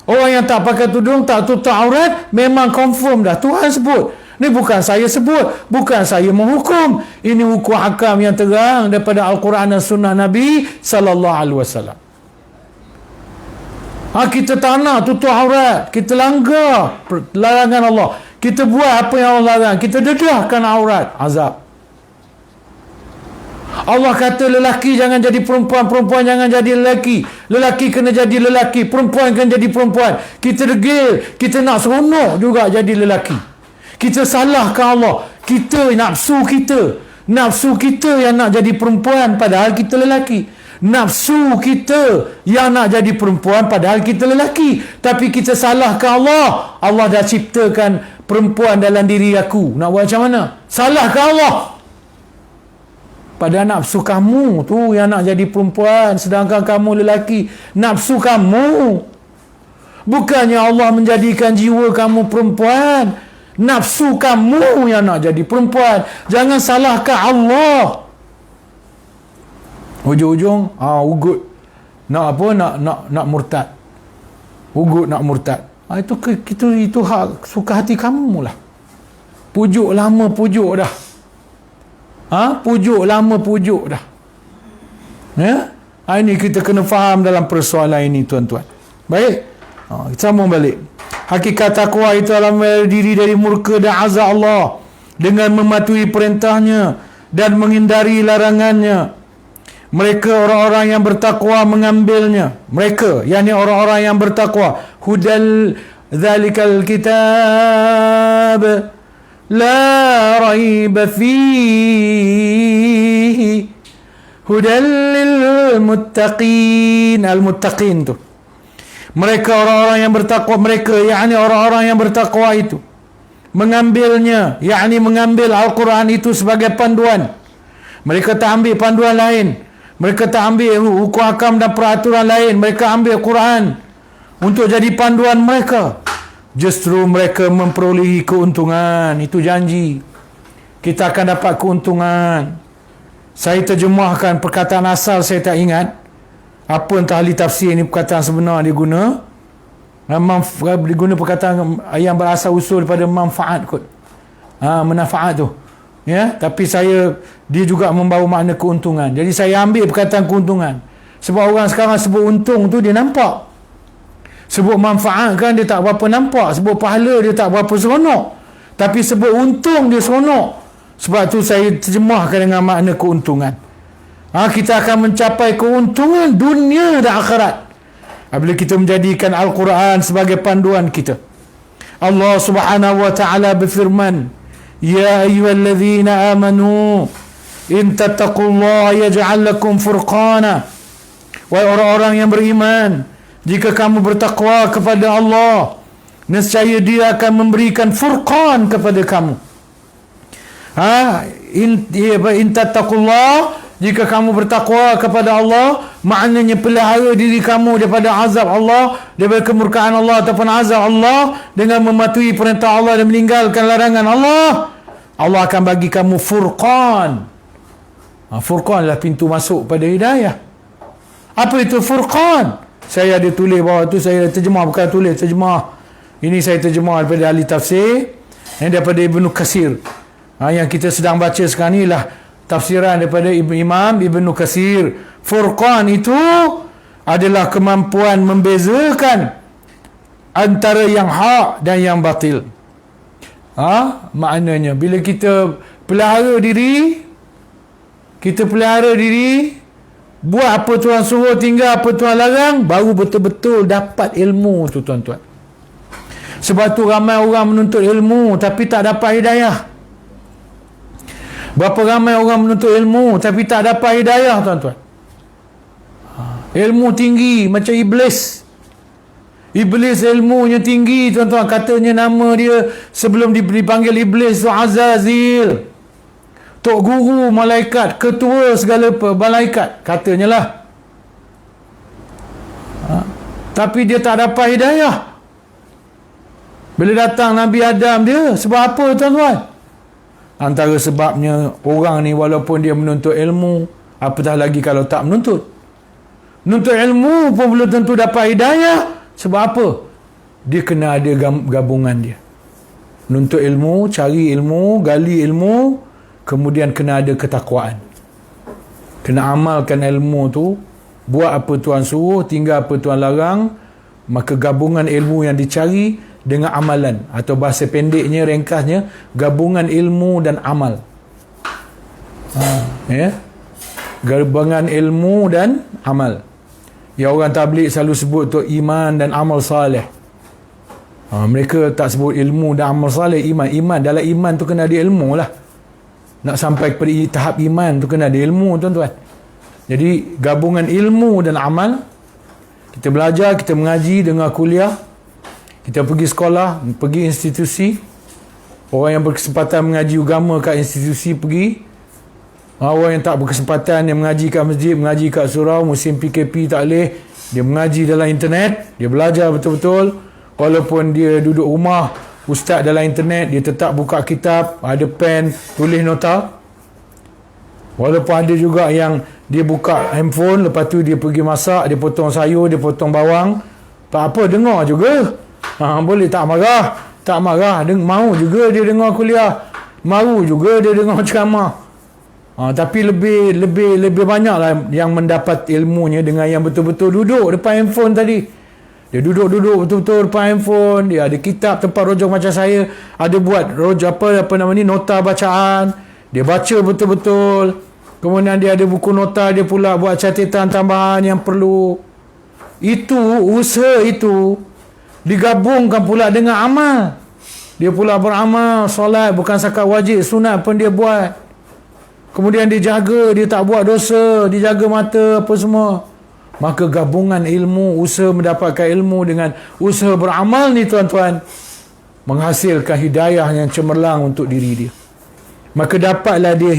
Orang yang tak pakai tudung, tak tutup aurat, memang confirm dah. Tuhan sebut. Ni bukan saya sebut, bukan saya menghukum. Ini hukum hakam yang terang daripada Al-Quran dan Sunnah Nabi sallallahu alaihi wasallam. Kita tak nak tutup aurat, kita langgar larangan Allah. Kita buat apa yang Allah larang, kita dedahkan aurat, azab. Allah kata lelaki jangan jadi perempuan, perempuan jangan jadi lelaki, lelaki kena jadi lelaki, perempuan kena jadi perempuan. Kita degil, kita nak seronok juga jadi lelaki. Kita salahkan Allah. Kita nafsu kita yang nak jadi perempuan padahal kita lelaki. Nafsu kita yang nak jadi perempuan padahal kita lelaki. Tapi kita salahkan Allah. Allah dah ciptakan perempuan dalam diri aku. Nak buat macam mana? Salahkan Allah. Padahal nafsu kamu tu yang nak jadi perempuan, sedangkan kamu lelaki. Nafsu kamu. Bukannya Allah menjadikan jiwa kamu perempuan. Nafsu kamu yang nak jadi perempuan. Jangan salahkan Allah. Ujung-ujung ugut nak apa, nak murtad. Ugut nak murtad. Itu hak suka hati kamu lah. Pujuk lama pujuk dah. Pujuk lama pujuk dah. Ya? Ini kita kena faham dalam persoalan ini tuan-tuan. Baik. Kita sambung balik. Hakikat takwa itu adalah diri dari murka dan azab Allah dengan mematuhi perintahnya dan menghindari larangannya. Mereka orang-orang yang bertakwa mengambilnya. Mereka, yakni orang-orang yang bertakwa. Hudal zalikal kitab la raiba fihi hudal lil muttaqin. Al-muttaqin tu mereka orang-orang yang bertakwa. Mereka, yakni orang-orang yang bertakwa itu mengambilnya, yakni mengambil Al-Quran itu sebagai panduan. Mereka tak ambil panduan lain. Mereka tak ambil hukum hakam dan peraturan lain. Mereka ambil Quran untuk jadi panduan mereka. Justru mereka memperolehi keuntungan. Itu janji. Kita akan dapat keuntungan. Saya terjemahkan perkataan asal, saya tak ingat. Apa entah ahli tafsir ini perkataan sebenar dia guna. Dia guna perkataan yang berasal usul daripada manfaat kot. Manfaat tu. Ya, tapi dia juga membawa makna keuntungan. Jadi saya ambil perkataan keuntungan. Sebab orang sekarang sebut untung tu dia nampak. Sebut manfaat kan dia tak berapa nampak. Sebut pahala dia tak berapa seronok. Tapi sebut untung dia seronok. Sebab tu saya terjemahkan dengan makna keuntungan. Kita akan mencapai keuntungan dunia dan akhirat apabila kita menjadikan Al-Quran sebagai panduan kita. Allah Subhanahu wa taala berfirman, ya ayyuhallazina amanu in tattaqullaha yaj'al lakum furqana. Wahai orang-orang yang beriman, jika kamu bertakwa kepada Allah, nescaya Dia akan memberikan furqan kepada kamu. In tattaqullaha, jika kamu bertakwa kepada Allah, maknanya pelihara diri kamu daripada azab Allah, daripada kemurkaan Allah ataupun azab Allah, dengan mematuhi perintah Allah dan meninggalkan larangan Allah. Allah akan bagi kamu furqan. Furqan adalah pintu masuk pada hidayah. Apa itu furqan? Saya ada tulis bawah tu, saya terjemah, bukan tulis, terjemah. Ini saya terjemah daripada ahli tafsir, daripada Ibnu Katsir. Yang kita sedang baca sekarang ni lah tafsiran daripada Imam Ibnu Katsir. Furqan itu adalah kemampuan membezakan antara yang hak dan yang batil. Maknanya bila kita pelihara diri, buat apa Tuhan suruh, tinggal apa Tuhan larang, baru betul-betul dapat ilmu tu tuan-tuan. Sebab tu ramai orang menuntut ilmu tapi tak dapat hidayah. Berapa ramai orang menuntut ilmu tapi tak dapat hidayah tuan-tuan. Ilmu tinggi macam iblis. Iblis ilmunya tinggi tuan-tuan. Katanya nama dia sebelum dipanggil iblis tu Azazil, tok guru malaikat, ketua segala malaikat katanya lah. Tapi dia tak dapat hidayah. Bila datang Nabi Adam dia, sebab apa tuan-tuan? Antara sebabnya orang ni walaupun dia menuntut ilmu, apatah lagi kalau tak menuntut ilmu pun belum tentu dapat hidayah. Sebab apa? Dia kena ada gabungan dia. Menuntut ilmu, cari ilmu, gali ilmu, kemudian kena ada ketakwaan. Kena amalkan ilmu tu, buat apa Tuhan suruh, tinggal apa Tuhan larang. Maka gabungan ilmu yang dicari dengan amalan, atau bahasa pendeknya, ringkasnya, gabungan ilmu dan amal. Gabungan ilmu dan amal. Ya, orang tabligh selalu sebut tu iman dan amal saleh. Mereka tak sebut ilmu dan amal saleh, iman. Dalam iman tu kena ada ilmu lah. Nak sampai kepada tahap iman tu kena ada ilmu tuan-tuan. Jadi gabungan ilmu dan amal. Kita belajar, kita mengaji, dengar kuliah, kita pergi sekolah, pergi institusi. Orang yang berkesempatan mengaji agama kat institusi pergi. Orang yang tak berkesempatan, yang mengaji kat masjid, mengaji kat surau, musim PKP tak boleh, dia mengaji dalam internet, dia belajar betul-betul. Walaupun dia duduk rumah, ustaz dalam internet, dia tetap buka kitab, ada pen, tulis nota. Walaupun ada juga yang dia buka handphone, lepas tu dia pergi masak, dia potong sayur, dia potong bawang, tak apa, dengar juga. Boleh, tak marah, mau juga dia dengar kuliah, mau juga dia dengar ceramah. Tapi lebih banyaklah yang mendapat ilmunya dengan yang betul-betul duduk depan handphone tadi. Dia duduk betul-betul depan handphone, dia ada kitab tempat rojok macam saya, ada buat rojok apa nama ni, nota bacaan, dia baca betul-betul. Kemudian dia ada buku nota, dia pula buat catatan tambahan yang perlu. Itu usaha itu digabungkan pula dengan amal. Dia pula beramal, solat bukan sakat wajib, sunat pun dia buat. Kemudian dia jaga, dia tak buat dosa, dia jaga mata apa semua. Maka gabungan ilmu, usaha mendapatkan ilmu dengan usaha beramal ni tuan-tuan, menghasilkan hidayah yang cemerlang untuk diri dia. Maka dapatlah dia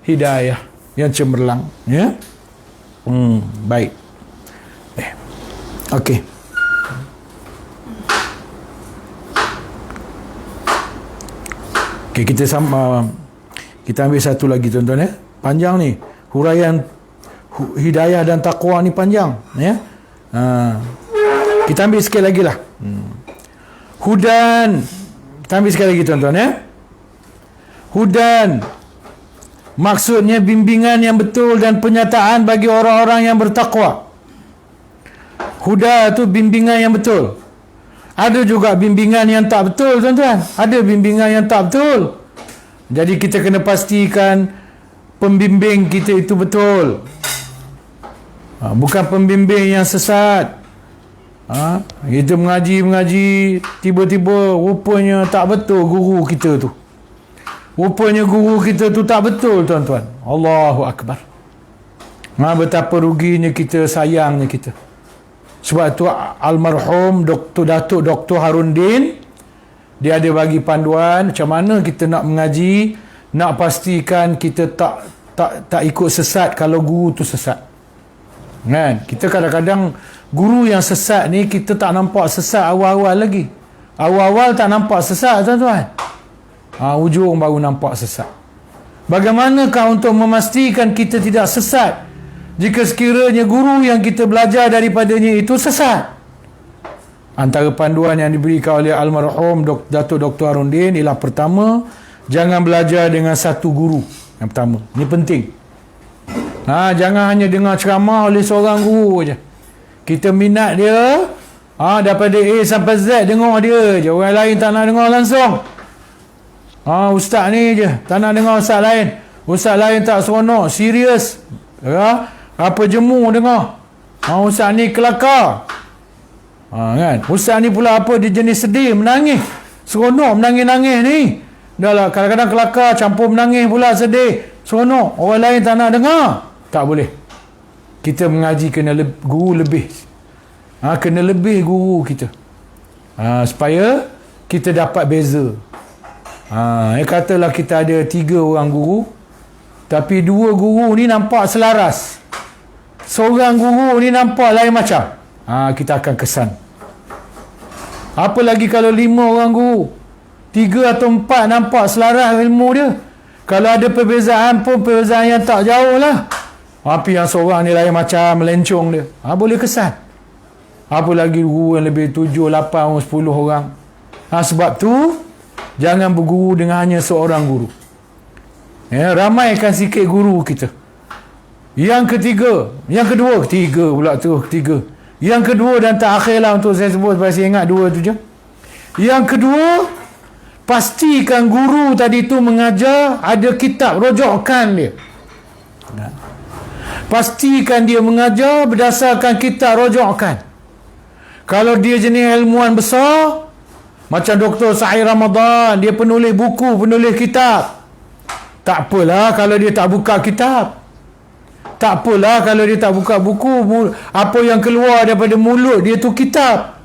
hidayah yang cemerlang. Ya. Baik. Okey. Okey, kita ambil satu lagi tuan-tuan ya. Panjang ni. Huraian hidayah dan taqwa ni panjang ya. Kita ambil sikit lagi lah. Hudan. Kita ambil sekali lagi tuan-tuan ya. Hudan maksudnya bimbingan yang betul dan penyataan bagi orang-orang yang bertakwa. Huda tu bimbingan yang betul. Ada juga bimbingan yang tak betul tuan-tuan. Ada bimbingan yang tak betul. Jadi kita kena pastikan pembimbing kita itu betul. Bukan pembimbing yang sesat. Kita mengaji, tiba-tiba rupanya tak betul guru kita tu. Rupanya guru kita tu tak betul tuan-tuan. Allahu Akbar. Betapa ruginya kita, sayangnya kita. Sebab tu almarhum Datuk Dr. Harun Din, dia ada bagi panduan macam mana kita nak mengaji, nak pastikan kita tak ikut sesat kalau guru tu sesat. Kan? Kita kadang-kadang guru yang sesat ni kita tak nampak sesat awal-awal lagi. Awal-awal tak nampak sesat tuan-tuan. Ujung baru nampak sesat. Bagaimanakah untuk memastikan kita tidak sesat jika sekiranya guru yang kita belajar daripadanya itu sesat? Antara panduan yang diberikan oleh almarhum Datuk Dr. Harun Din ialah pertama, jangan belajar dengan satu guru. Yang pertama, ini penting. Jangan hanya dengar ceramah oleh seorang guru je. Kita minat dia, Daripada A sampai Z dengar dia je, orang lain tak nak dengar langsung. Ustaz ni je tak nak dengar ustaz lain. Ustaz lain tak seronok, serius, apa jemu dengar. Ustaz ni kelakar, kan. Ustaz ni pula apa, dia jenis sedih, menangis, seronok menangis-nangis ni. Dah lah, kadang-kadang kelakar campur menangis pula, sedih, seronok, orang lain tak nak dengar. Tak boleh. Kita mengaji kena guru lebih, kena lebih guru kita, supaya kita dapat beza. Katalah kita ada 3 orang guru, tapi 2 guru ni nampak selaras, seorang guru ni nampak lain macam, kita akan kesan. Apa lagi kalau 5 orang guru, 3 atau 4 nampak selaras ilmu dia. Kalau ada perbezaan pun perbezaan yang tak jauh lah, tapi yang seorang ni lain macam, melencong dia, boleh kesan. Apa lagi guru yang lebih 7, 8, 10 orang. Sebab tu jangan berguru dengan hanya seorang guru, ramaikan sikit guru kita. Yang kedua dan terakhir lah untuk saya sebut, supaya saya ingat 2 tu je. Yang kedua, pastikan guru tadi tu mengajar ada kitab rujukan dia. Pastikan dia mengajar berdasarkan kitab rujukan. Kalau dia jenis ilmuwan besar macam Dr. Sahih Ramadan, dia penulis buku, penulis kitab, tak apalah kalau dia tak buka kitab. Tak apalah kalau dia tak buka buku. Apa yang keluar daripada mulut dia tu kitab,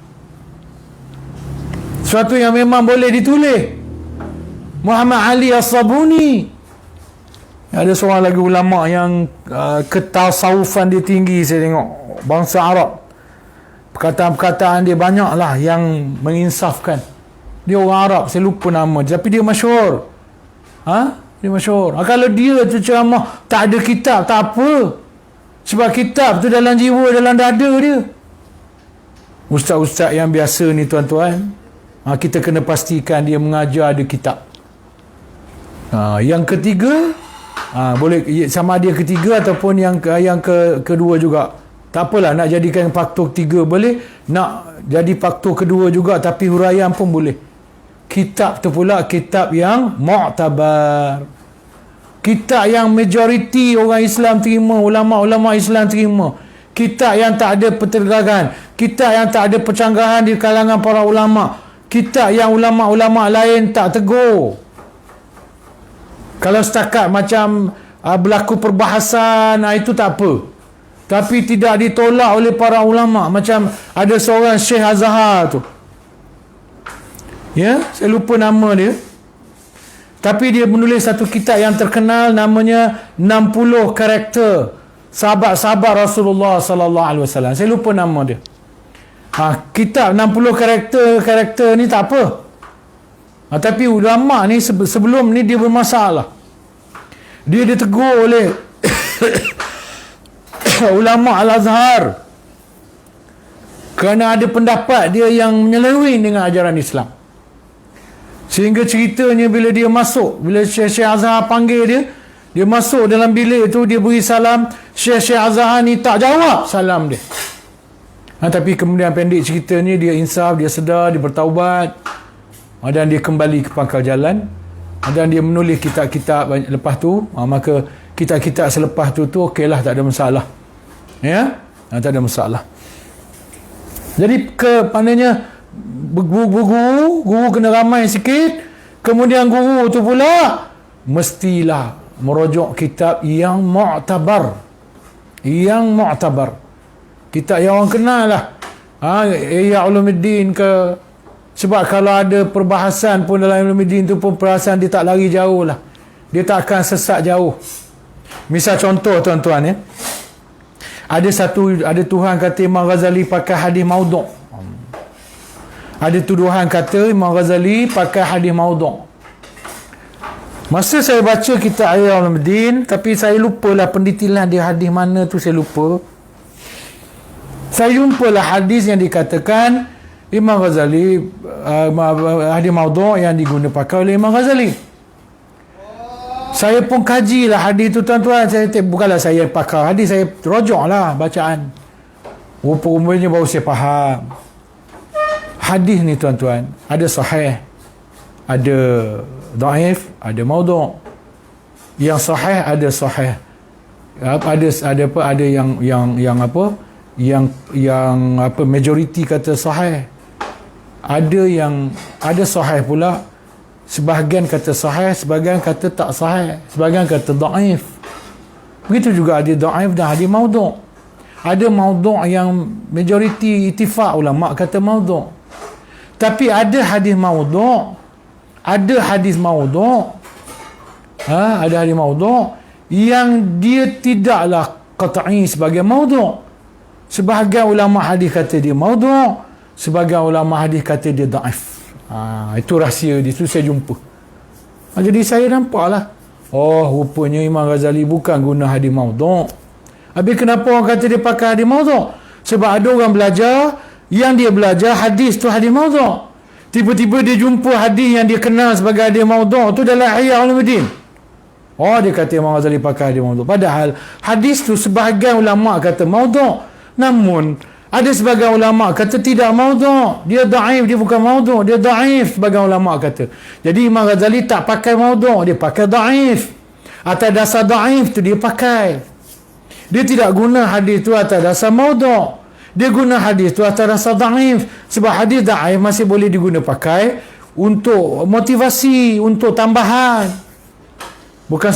sesuatu yang memang boleh ditulis. Muhammad Ali As-Sabuni, ada seorang lagi ulama yang ketasawufan dia tinggi, saya tengok, bangsa Arab. Perkataan-perkataan dia banyaklah yang menginsafkan. Dia orang Arab, saya lupa nama dia, tapi dia masyhur. Dia masyhur. Kalau dia tu ceramah tak ada kitab, tak apa, sebab kitab tu dalam jiwa, dalam dada dia. Ustaz-ustaz yang biasa ni tuan-tuan, kita kena pastikan dia mengajar ada kitab. Yang ketiga, boleh sama dia ketiga ataupun yang kedua juga, tak apalah. Nak jadikan faktor 3 boleh, nak jadi faktor kedua juga, tapi huraian pun boleh. Kitab tu pula kitab yang mu'tabar, kitab yang majoriti orang Islam terima, ulama-ulama Islam terima, kitab yang tak ada pertelgagan, kitab yang tak ada percanggahan di kalangan para ulama, kitab yang ulama-ulama lain tak tegur. Kalau setakat macam berlaku perbahasan, itu tak apa, tapi tidak ditolak oleh para ulama. Macam ada seorang Syekh Azhar tu, saya lupa nama dia, tapi dia menulis satu kitab yang terkenal, namanya 60 karakter sahabat-sahabat Rasulullah sallallahu alaihi wasallam. Saya lupa nama dia. Kitab 60 karakter ni tak apa, tapi ulama ni sebelum ni dia bermasalah. Dia ditegur oleh ulama Al-Azhar kerana ada pendapat dia yang menyeleweng dengan ajaran Islam. Sehingga ceritanya bila dia masuk, bila Syekh Azhar panggil dia masuk dalam bilik tu, dia beri salam, Syekh Azhar ni tak jawab salam dia. Tapi kemudian pendek ceritanya, dia insaf, dia sedar, dia bertaubat, dan dia kembali ke pangkal jalan, dan dia menulis kitab-kitab lepas tu. Maka kitab-kitab selepas tu okeylah, tak ada masalah, tak ada masalah. Jadi maknanya guru kena ramai sikit. Kemudian guru tu pula mestilah merujuk kitab yang mu'tabar, kitab yang orang kenal lah. Ihya Ulumuddin ke. Sebab kalau ada perbahasan pun dalam Ulumuddin tu pun, perbahasan dia tak lari jauh lah, dia tak akan sesat jauh. Misal contoh tuan-tuan, ada Tuhan kata Imam Ghazali pakai hadis maudhu'. Ada tuduhan kata Imam Ghazali pakai hadis maudhu'. Masa saya baca kitab Ihya Ulumuddin, tapi saya lupalah pendetilan dia hadis mana tu, saya lupa. Saya jumpalah hadis yang dikatakan Imam Ghazali, hadis maudhu' yang digunakan pakai oleh Imam Ghazali. Saya pun kajilah hadis tu tuan-tuan. Bukanlah saya pakar hadis, saya rojok lah bacaan. Rupa-rupanya baru saya faham. hadis ni tuan-tuan, ada sahih, ada dhaif, ada maudhu'. Yang sahih ada sahih. Ada yang majoriti kata sahih. Ada sahih pula, sebahagian kata sahih, sebahagian kata tak sahih, sebahagian kata dhaif. Begitu juga ada dhaif dan hadis maudhu'. Ada maudhu' yang majoriti ittifaq ulama kata maudhu'. Tapi ada hadis maudhu', ada hadis maudhu', ada hadis maudhu' yang dia tidaklah qat'i sebagai maudhu'. Sebahagian ulama hadis kata dia maudhu', sebahagian ulama hadis kata dia dhaif. Itu rahsia dia, itu saya jumpa. Jadi saya nampaklah, oh rupanya Imam Ghazali bukan guna hadis maudhu'. Habis kenapa orang kata dia pakai hadis maudhu'? Sebab ada orang belajar, yang dia belajar hadis tu hadis maudhu'. Tiba-tiba dia jumpa hadis yang dia kenal sebagai hadis maudhu' tu dalam Ihya Ulumuddin. Oh, dia kata Imam Ghazali pakai hadis maudhu'. Padahal hadis tu sebahagian ulama kata maudhu'. Namun ada sebagian ulama kata tidak maudhu'. Dia dhaif, dia bukan maudhu', dia dhaif sebagian ulama kata. Jadi Imam Ghazali tak pakai maudhu', dia pakai dhaif. Atas dasar dhaif tu dia pakai. Dia tidak guna hadis tu atas dasar maudhu'. Dia guna hadis tu atas dasar dhaif. Sebab hadis dhaif masih boleh diguna pakai untuk motivasi, untuk tambahan. Bukan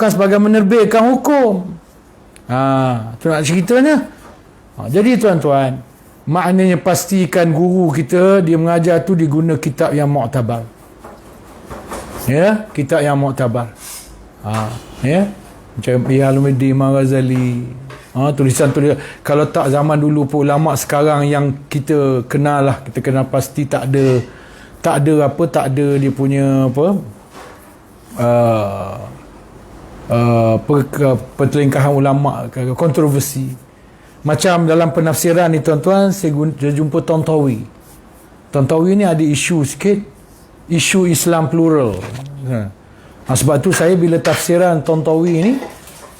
sebagai menerbitkan hukum. Tu nak ceritanya. Jadi tuan-tuan, maknanya pastikan guru kita dia mengajar tu diguna kitab yang mu'tabar. Ya, kitab yang mu'tabar. Ya, macam Ihya Ulumuddin Imam Ghazali. Tulisan kalau tak zaman dulu pun ulama sekarang yang kita kenal lah, kita kenal pasti tak ada dia punya pertelingkahan ulama, kontroversi. Macam dalam penafsiran ni tuan-tuan, saya jumpa Tantawi. Tantawi ni ada isu sikit, isu Islam plural. Sebab tu saya bila tafsiran Tantawi ni,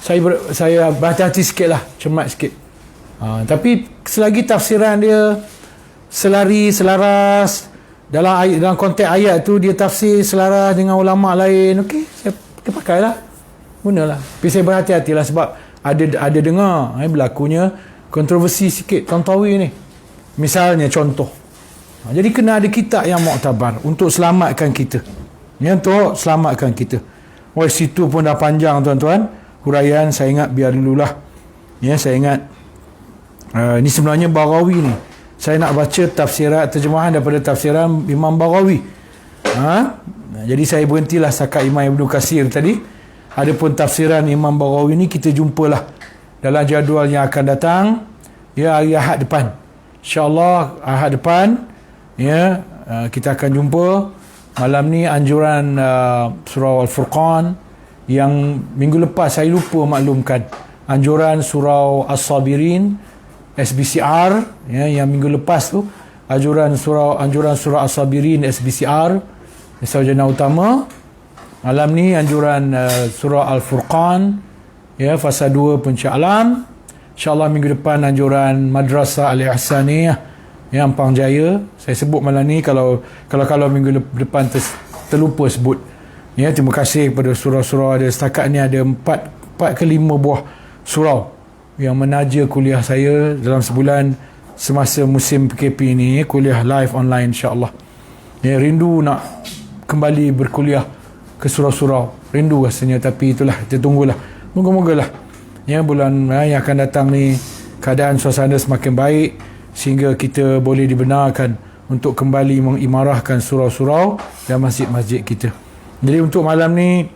saya berhati-hati sikit lah, cermat sikit. Tapi selagi tafsiran dia selaras dalam konteks ayat tu, dia tafsir selaras dengan ulama lain, okey, saya pakailah, gunalah. Tapi saya berhati-hatilah sebab ada dengar berlakunya kontroversi sikit Tantawi ni. Misalnya contoh. Jadi kena ada kitab yang muktabar untuk selamatkan kita. Untuk selamatkan kita. Situ pun dah panjang tuan-tuan. Huraian saya ingat biar dululah. Saya ingat ini sebenarnya Baghawi ni. Saya nak baca terjemahan daripada tafsiran Imam Baghawi. Jadi saya berhentilah setakat Imam Ibn Katsir tadi. Adapun tafsiran Imam Baghawi ni kita jumpalah dalam jadual yang akan datang, hari Ahad depan. InsyaAllah Ahad depan kita akan jumpa. Malam ni anjuran surah Al-Furqan yang minggu lepas saya lupa maklumkan. Anjuran surah As-Sabirin SBCR yang minggu lepas tu, anjuran surah As-Sabirin SBCR sarjana utama. Malam ni anjuran surah Al-Furqan fasa 2 pencaklam. InsyaAllah minggu depan anjuran Madrasah Al-Ihsaniyah Ampang Jaya. Saya sebut malam ni, kalau minggu depan terlupa sebut. Terima kasih kepada surau-surau. Ada setakat ni ada 4 ke 5 buah surau yang menaja kuliah saya dalam sebulan semasa musim PKP ni, kuliah live online insya-Allah. Rindu nak kembali berkuliah ke surau-surau. Rindu rasanya, tapi itulah, kita tunggulah. Moga-mogalah bulan yang akan datang ni keadaan suasana semakin baik sehingga kita boleh dibenarkan untuk kembali mengimarahkan surau-surau dan masjid-masjid kita. Jadi untuk malam ni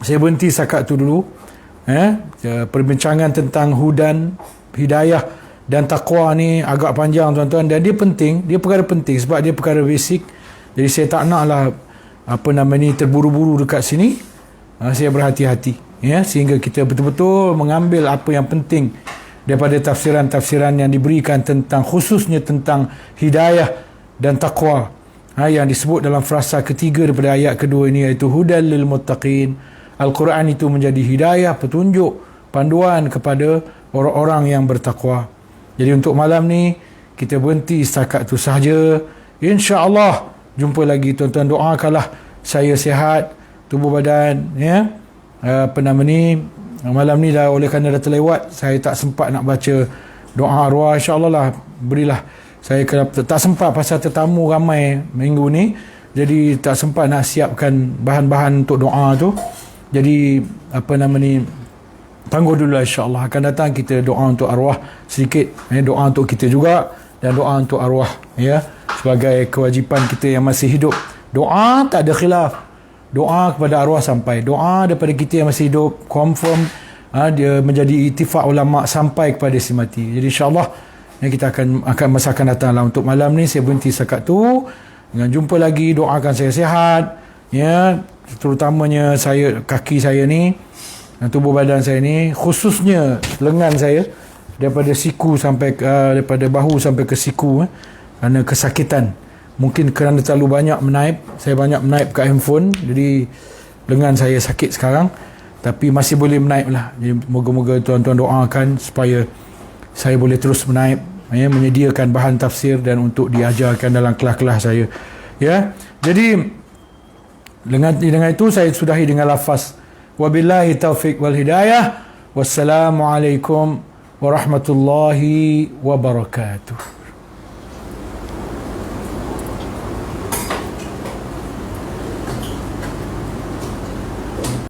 saya berhenti setakat tu dulu. Perbincangan tentang hudan, hidayah dan taqwa ni agak panjang tuan-tuan, dan dia penting, dia perkara penting sebab dia perkara basic. Jadi saya tak naklah terburu-buru dekat sini. Saya berhati-hati sehingga kita betul-betul mengambil apa yang penting daripada tafsiran-tafsiran yang diberikan tentang, khususnya tentang hidayah dan taqwa yang disebut dalam frasa ketiga daripada ayat kedua ini, iaitu hudal lil muttaqin. Al-Quran itu menjadi hidayah, petunjuk, panduan kepada orang-orang yang bertakwa. Jadi untuk malam ni kita berhenti setakat tu sahaja. InsyaAllah jumpa lagi tuan-tuan. Doakanlah saya sihat tubuh badan, ya. Malam ni dah, oleh kerana dah terlewat, saya tak sempat nak baca doa arwah. InsyaAllah lah, berilah. Saya tak sempat pasal tetamu ramai minggu ni, jadi tak sempat nak siapkan bahan-bahan untuk doa tu. Jadi tangguh dulu, insyaAllah akan datang kita doa untuk arwah sedikit, doa untuk kita juga dan doa untuk arwah, ya, sebagai kewajipan kita yang masih hidup. Doa tak ada khilaf, doa kepada arwah sampai, doa daripada kita yang masih hidup confirm, dia menjadi ittifaq ulama sampai kepada si mati. Jadi insyaAllah kita akan masa akan datang lah. Untuk malam ni saya berhenti setakat tu. Dengan jumpa lagi, doakan saya sihat, ya, terutamanya kaki saya ni, tubuh badan saya ni, khususnya lengan saya, daripada siku sampai daripada bahu sampai ke siku, kerana kesakitan. Mungkin kerana terlalu banyak menaip, saya banyak menaip kat handphone, jadi lengan saya sakit sekarang, tapi masih boleh menaip lah. Jadi moga-moga tuan-tuan doakan supaya saya boleh terus menaip, ya, menyediakan bahan tafsir dan untuk diajarkan dalam kelas-kelas saya, ya. Jadi dengan itu saya sudahi dengan lafaz wabillahi taufiq wal hidayah. Wassalamualaikum warahmatullahi wabarakatuh.